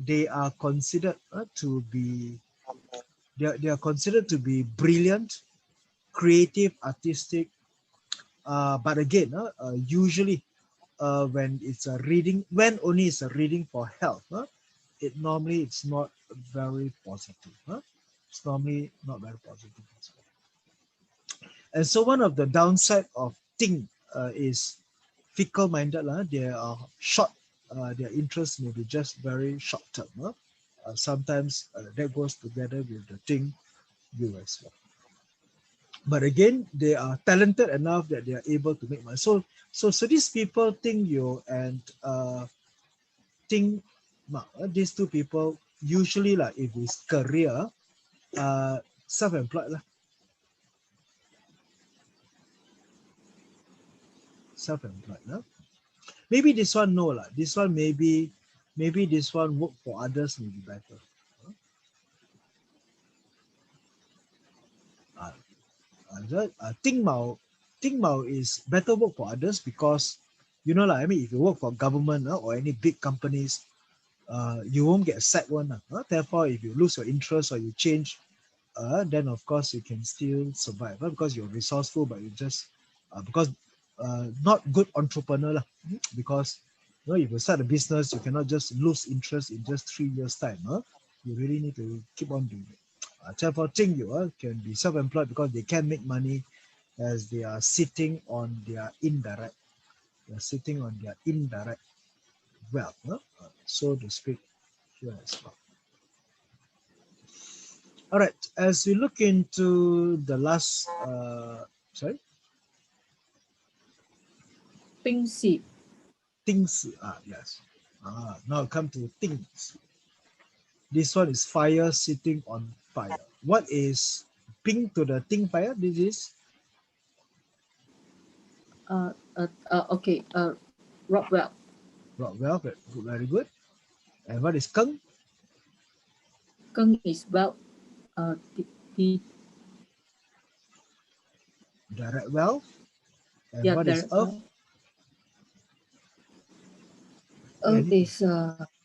they are considered to be brilliant, creative, artistic. But again, usually when it's a reading, when only it's a reading for health, normally it's not very positive. It's normally not very positive as well. And so one of the downside of Ting is fickle-minded. They are short. Their interest may be just very short-term. Sometimes that goes together with the Ting Yu as well. But again, they are talented enough that they are able to make money. So these people, Ting Yu and Ting these two people usually like if it's career, self-employed lah. Self-employed lah. Maybe this one no lah. This one maybe this one work for others may be better. Ting Mao is better work for others because you know like, I mean if you work for government or any big companies, you won't get sacked one. Therefore, if you lose your interest or you change, then of course you can still survive because you're resourceful, but you just because not good entrepreneur lah. Because you know if you start a business, you cannot just lose interest in just 3 years time. You really need to keep on doing it. Therefore, Ting Yu can be self-employed because they can make money as they are sitting on their indirect. They are sitting on their indirect wealth, so to speak. Here as well. All right, as we look into the last, sorry? Things. Things, yes. Now come to things. This one is fire sitting on fire. What is ping to the thing fire? This is? Okay, Rockwell. Rockwell, very good. And what is keng? Keng is well, the Direct wealth. And yeah, what is earth? Earth is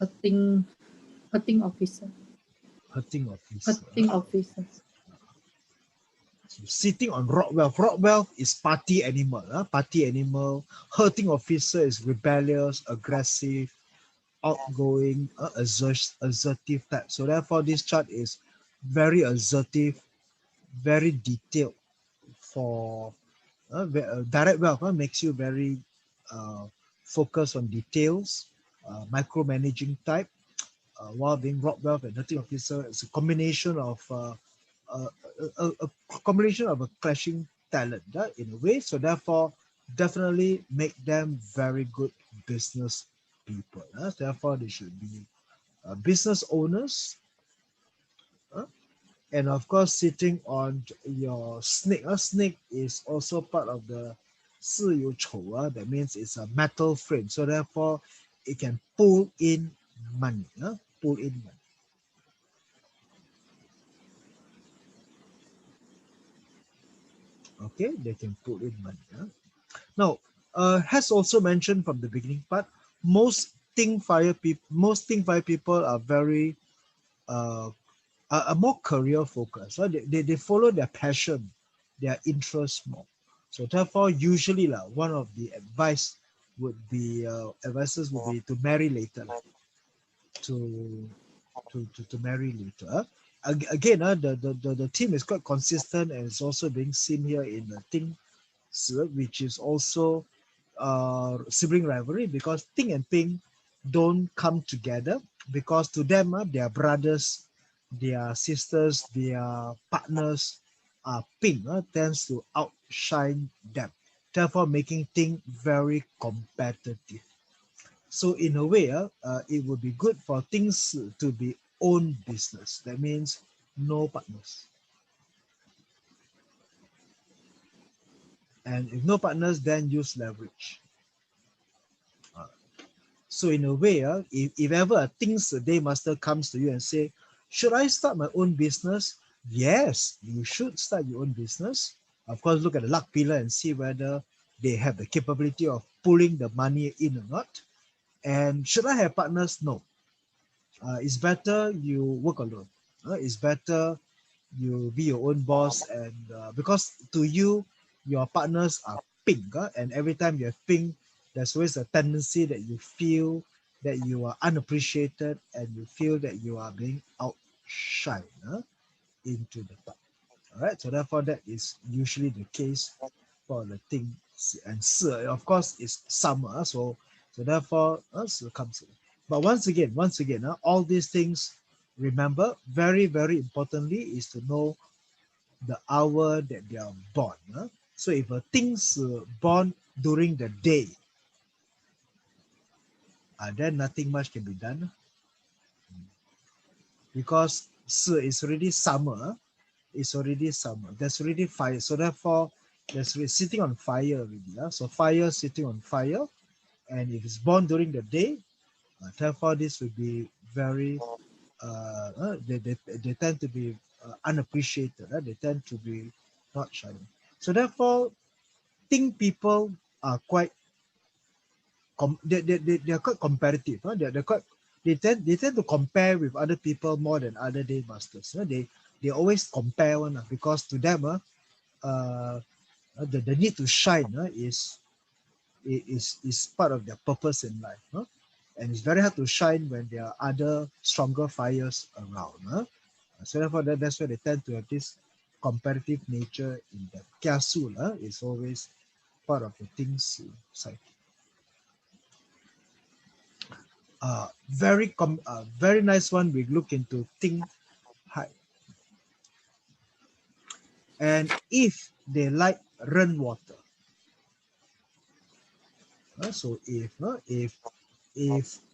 hurting officer. Hurting officer. Hurting officer. So sitting on rock wealth. Rock wealth is party animal. Party animal. Hurting officer is rebellious, aggressive, outgoing, assertive type. So therefore, this chart is very assertive, very detailed. For direct wealth makes you very focused on details, micromanaging type. While being rock wealth and hurting officer, it's a combination of a combination of a clashing talent in a way. So therefore, definitely make them very good business people. Therefore, they should be business owners. And of course, sitting on your snake. Snake is also part of the 四有丑, that means it's a metal frame. So therefore, it can pull in money. Pull in money. Okay, they can pull in money. Now, has also mentioned from the beginning part, most Ting Fire people are very are more career focused. They follow their passion, their interest more. So therefore, usually one of the advices would be to marry later. To marry later. Again, the team is quite consistent and it's also being seen here in the Ting, which is also sibling rivalry because Ting and Ping don't come together because to them they are brothers, their sisters, their partners. Ping tends to outshine them, therefore making Ting very competitive. So in a way, it would be good for things to be own business. That means no partners. And if no partners, then use leverage. So in a way, if ever a Daymaster comes to you and say, should I start my own business? Yes, you should start your own business. Of course, look at the luck pillar and see whether they have the capability of pulling the money in or not. And should I have partners? No. It's better you work alone. It's better you be your own boss, and because to you, your partners are pink, and every time you have pink, there's always a tendency that you feel that you are unappreciated and you feel that you are being outshined into the top. All right, so therefore that is usually the case for the thing. And of course, it's summer, so therefore comes in. But once again, all these things, remember, very, very importantly, is to know the hour that they are born. So if a thing's born during the day, then nothing much can be done. because is already summer. It's already summer. There's already fire. So therefore, there's sitting on fire already. So fire sitting on fire. And if it's born during the day, therefore this will be very, they tend to be unappreciated. They tend to be not shining. So therefore, think people are quite, they're quite competitive. They tend to compare with other people more than other day masters. They always compare one because to them, the need to shine is part of their purpose in life. And it's very hard to shine when there are other stronger fires around. So therefore, that's why they tend to have this competitive nature in them. Kiasu is always part of the things psyche. Very nice one. We look into Ting Hai. And if they like run water, so if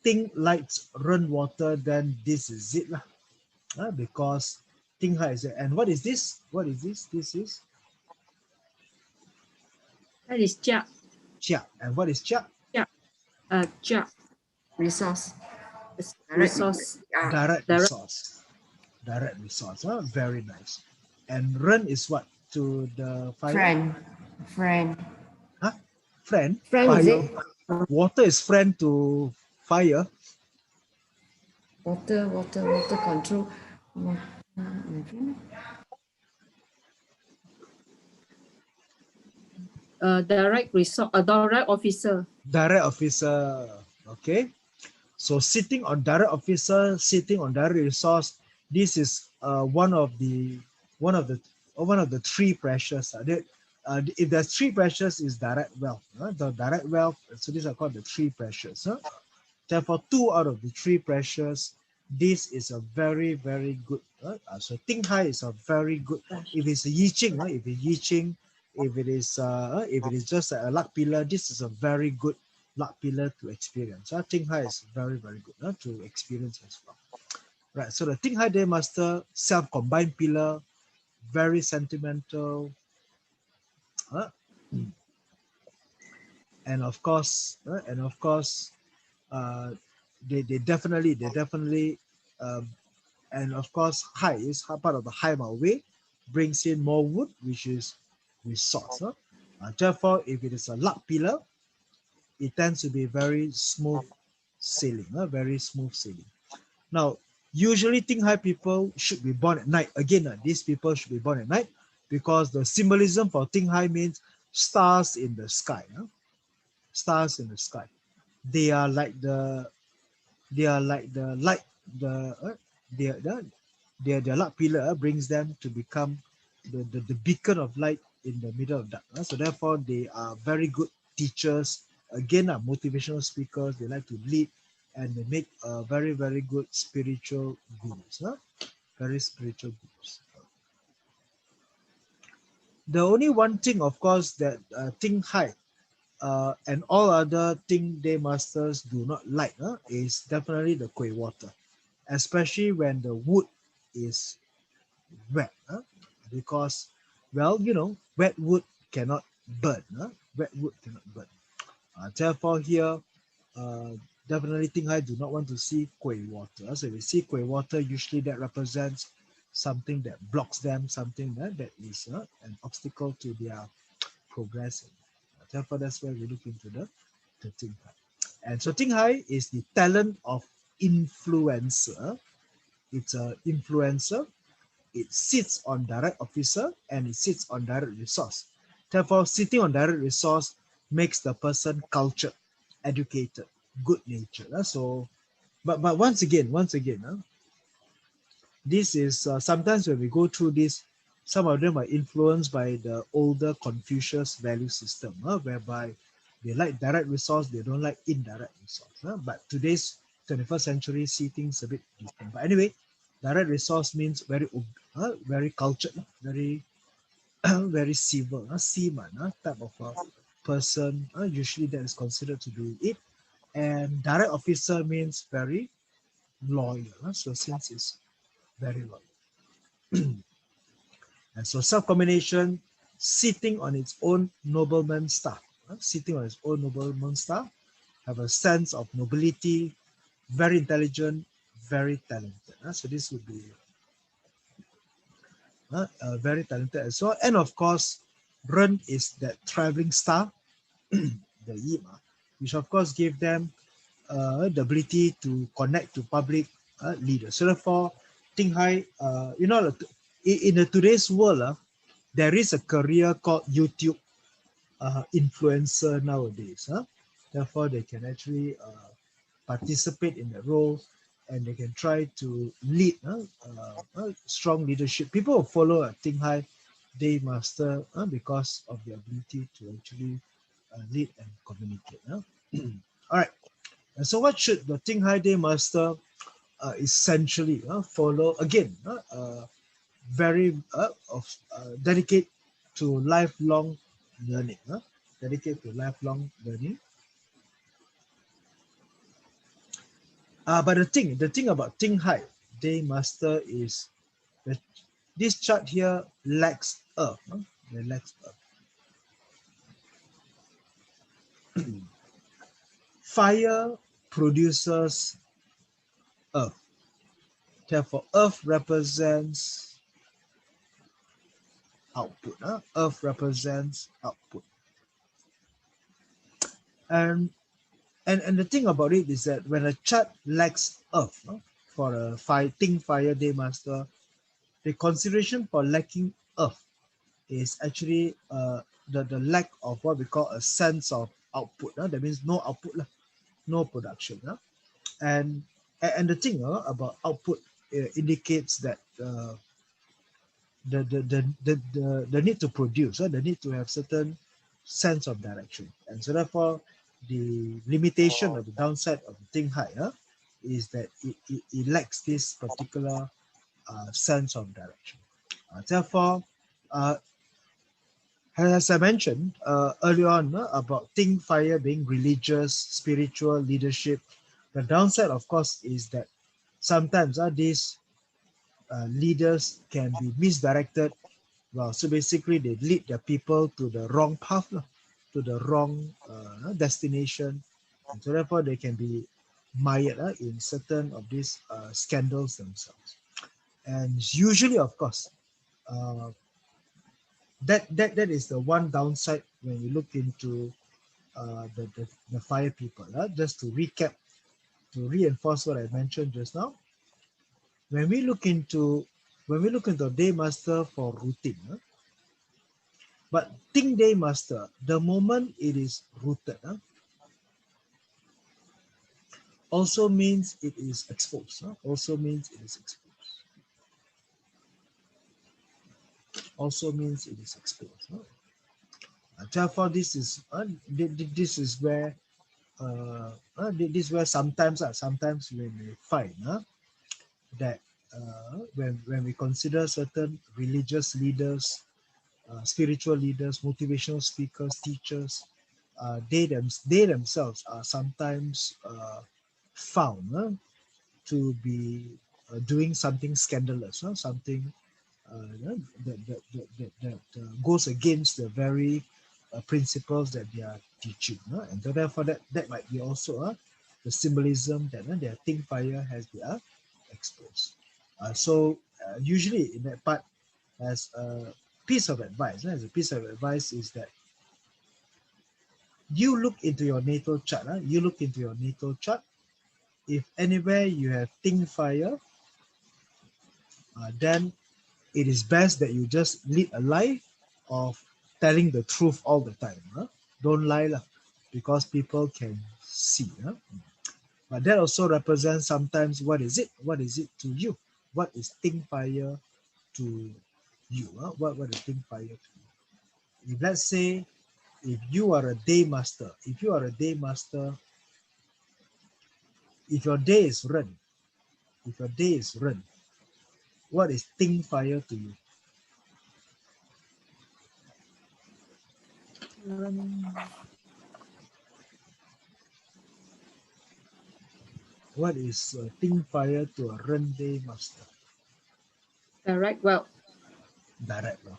Ting likes run water, then this is it lah. Because Ting Hai is it. And what is this? What is this? This is That is Jia. Chia. And what is Chia? Jia. Resource. Resource. Direct resource. Direct resource. Very nice. And Run is what? To the fire? Friend. Huh? Friend? Friend, fire. is it? Water is friend to fire. Water control. Direct resource, direct officer. Direct officer. Okay. So sitting on direct officer, sitting on direct resource. This is one of the three pressures. If there's three pressures, is direct wealth. The direct wealth. So these are called the three pressures. Therefore, 2 out of the 3 pressures. This is a very, very good. So Ting Hai is a very good. If it's a Yi Ching, if it's Yi Ching, if it is just a luck pillar, this is a very good luck pillar to experience. Ting Hai is very, very good to experience as well. Right. So the Ting Hai Daymaster self-combined pillar, very sentimental. And of course, they definitely, and of course, Hai is part of the Hai Mao Wei, brings in more wood, which is resource. Therefore, if it is a luck pillar, it tends to be very smooth sailing, very smooth sailing. Now, usually Ting Hai people should be born at night. Again, these people should be born at night because the symbolism for Ting Hai means stars in the sky. Stars in the sky. They are like the light, their luck pillar brings them to become the beacon of light in the middle of darkness. So therefore, they are very good teachers. Again, motivational speakers. They like to lead, and they make very, very good spiritual gurus. Very spiritual gurus. The only one thing, of course, that Ting Hai and all other Ting Daymasters do not like is definitely the Kueh water, especially when the wood is wet, because, well, wet wood cannot burn. Wet wood cannot burn. Therefore, here, definitely Ting Hai do not want to see Kueh water. So if we see Kueh water, usually that represents something that blocks them, something that is an obstacle to their progressing. Therefore, that's why we look into the Ting Hai. And so Ting Hai is the talent of influencer. It's an influencer. It sits on direct officer and it sits on direct resource. Therefore, sitting on direct resource makes the person cultured, educated, good natured. So, but once again, this is sometimes when we go through this, some of them are influenced by the older Confucius value system, whereby they like direct resource, they don't like indirect resource. But today's 21st century see things a bit different. But anyway, direct resource means very cultured, very very civil, seaman type of a person. Usually that is considered to be it. And direct officer means very loyal. So since it's very well. And so self-combination, sitting on its own nobleman star, sitting on its own nobleman star, have a sense of nobility, very intelligent, very talented. So this would be very talented as well. And of course, Ren is that traveling star, the Yi, which of course gave them the ability to connect to public leaders. So therefore, Ting Hai, you know, in today's world, there is a career called YouTube influencer nowadays. Therefore, they can actually participate in the role and they can try to lead strong leadership. People will follow Ting Hai Daymaster because of their ability to actually lead and communicate. All right. And so what should the Ting Hai Daymaster essentially follow? Again, very dedicate to lifelong learning. Dedicate to lifelong learning. But the thing about Ting Hai Daymaster is that this chart here lacks earth. It lacks earth. Fire produces earth. Therefore, earth represents output. Earth represents output. And the thing about it is that when a chart lacks earth, for a Ting Fire Daymaster, the consideration for lacking earth is actually the lack of what we call a sense of output. That means no output, no production. And the thing about output indicates that the need to produce, the need to have certain sense of direction. And so therefore, the limitation or the downside of the Ting Hai is that it lacks this particular sense of direction. Therefore, as I mentioned earlier on about Ting Fire being religious, spiritual, leadership, the downside, of course, is that sometimes these leaders can be misdirected. Well, so basically they lead their people to the wrong path, to the wrong destination. And so therefore they can be mired in certain of these scandals themselves. And usually, of course, that is the one downside when you look into the fire people. Just to recap, to reinforce what I mentioned just now, when we look into Daymaster for routine, but Ting Daymaster, the moment it is rooted, also means it is exposed. Also means it is exposed. Also means it is exposed. Therefore, this is where sometimes we may find that when we consider certain religious leaders, spiritual leaders, motivational speakers, teachers, they themselves are sometimes found to be doing something scandalous, something that goes against the very principles that they are teaching. And so therefore that might be also the symbolism that their Ting Fire has been exposed. So usually in that part, as a piece of advice is that you look into your natal chart. If anywhere you have Ting Fire, then it is best that you just lead a life of telling the truth all the time. Don't lie, because people can see. But that also represents sometimes what is it? What is it to you? What is Ting Fire to you? What is Ting Fire to you? If let's say, if you are a Daymaster, if your day is Ren, what is Ting Fire to you? What is Ting Fire to a Ren Daymaster? Direct wealth. Direct wealth.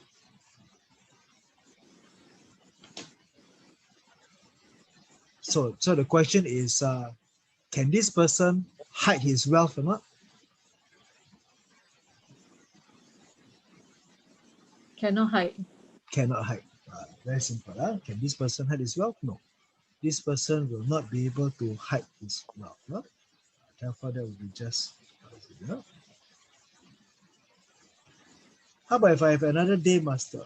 So the question is, can this person hide his wealth or not? Cannot hide. Cannot hide. Very simple. Can this person hide his wealth? No. This person will not be able to hide his wealth. Therefore, that will be just. How about if I have another Daymaster?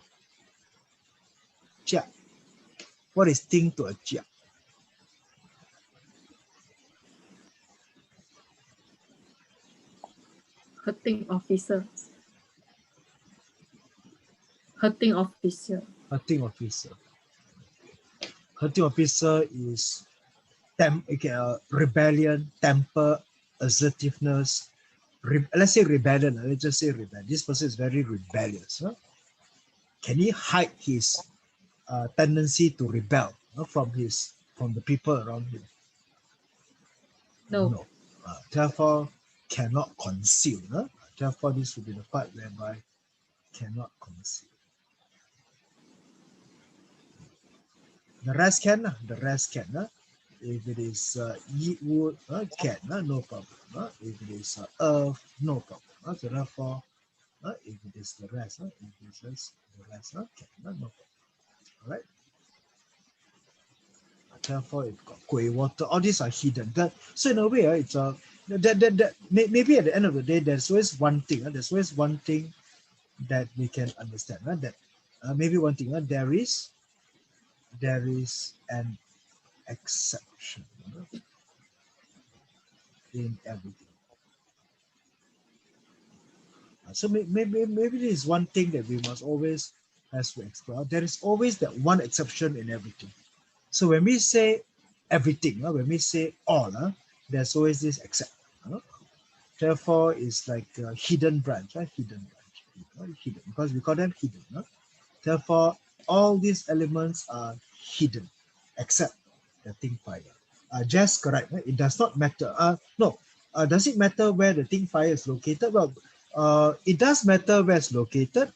Chia. What is Ting to a Chia? Hurting officer. Hurting officer. Hurting officer. Hurting officer is rebellion, temper, assertiveness. Let's say rebellion. Let's just say rebellion. This person is very rebellious. Can he hide his tendency to rebel from the people around him? No. No. Therefore, cannot conceal. Therefore, this will be the part whereby cannot conceal. The rest can. The rest can. If it is wood, can. No problem. If it is earth, no problem. So therefore, if it is the rest, if it is the rest, can. No problem. All right. Therefore, it got gray water. All these are hidden. So in a way, it's maybe at the end of the day, there's always one thing. There's always one thing that we can understand. That maybe one thing. There is an exception in everything. So maybe this is one thing that we must always have to explore. There is always that one exception in everything. So when we say everything, when we say all, there's always this except. Therefore, it's like a hidden branch, hidden branch, hidden, because we call them hidden. Therefore, all these elements are hidden, except the thing fire. Just correct. It does not matter. No. Does it matter where the thing fire is located? Well, it does matter where it's located.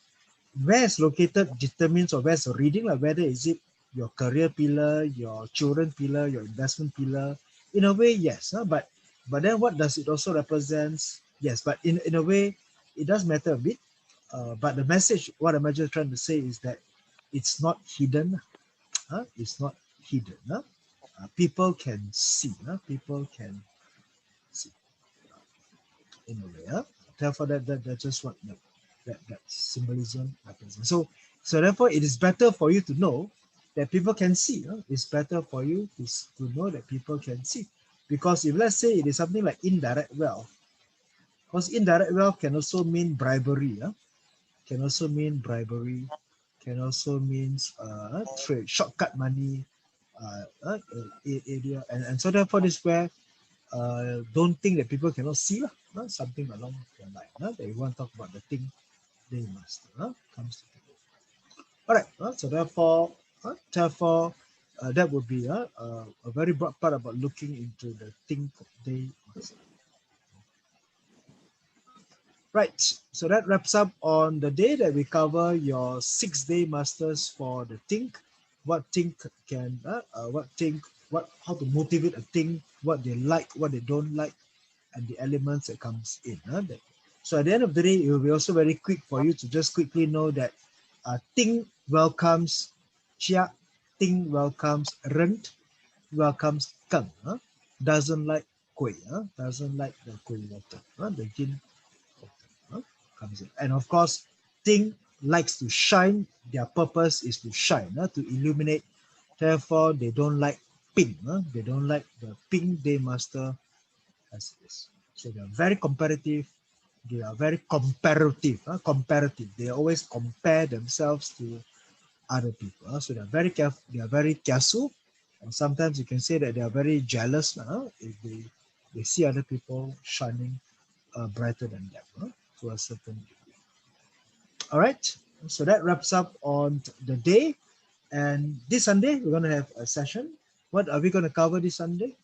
Where it's located determines, or where's the reading, like whether is it your career pillar, your children pillar, your investment pillar. In a way, yes. But then what does it also represents? Yes, but in a way, it does matter a bit. But the message, what I'm just trying to say is that it's not hidden. It's not hidden. People can see. People can see in a way. Therefore, that's just what that symbolism represents. So therefore, it is better for you to know that people can see. It's better for you to know that people can see. Because if let's say it is something like indirect wealth, because indirect wealth can also mean bribery. Can also mean bribery, can also means trade, shortcut money, area. And so therefore this where don't think that people cannot see something along the line that you want to talk about the thing Daymaster comes to people. All right, so therefore that would be a very broad part about looking into the thing of Daymaster. Right, so that wraps up on the day that we cover your 6 Daymasters for the think. What think can, how to motivate a thing, what they like, what they don't like, and the elements that comes in. So at the end of the day, it will be also very quick for you to just quickly know that Ting welcomes Chia, Ting welcomes Rent, welcomes Kang, doesn't like Kueh, doesn't like the Kueh water, the Yin comes in. And of course, Ting likes to shine. Their purpose is to shine, to illuminate. Therefore, they don't like pink. They don't like the pink Daymaster as it is. So they are very competitive. They are very comparative. Comparative. They always compare themselves to other people. So they are very careful. They are very kiasu. And sometimes you can say that they are very jealous if they see other people shining brighter than them to a certain degree. All right, so that wraps up on the day. And this Sunday, we're going to have a session. What are we going to cover this Sunday?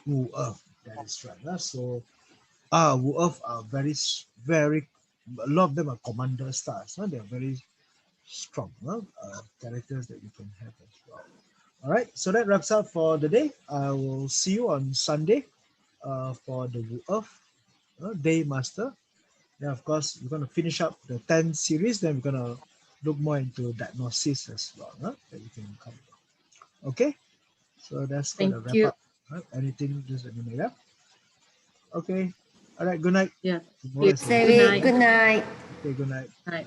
Wu Earth. That is right. So Wu Earth are very, a lot of them are commander stars. They are very strong characters that you can have as well. All right, so that wraps up for the day. I will see you on Sunday for the Wu Earth Daymaster. Then, of course, we're going to finish up the 10 series. Then we're going to look more into diagnosis as well. That we can cover. Okay, so that's going to Thank wrap you. up. Anything just let me know. Yeah. Okay. All right. Good night. Yeah. Tomorrow is Good Save it. night. Good night. Okay. Good night. Night.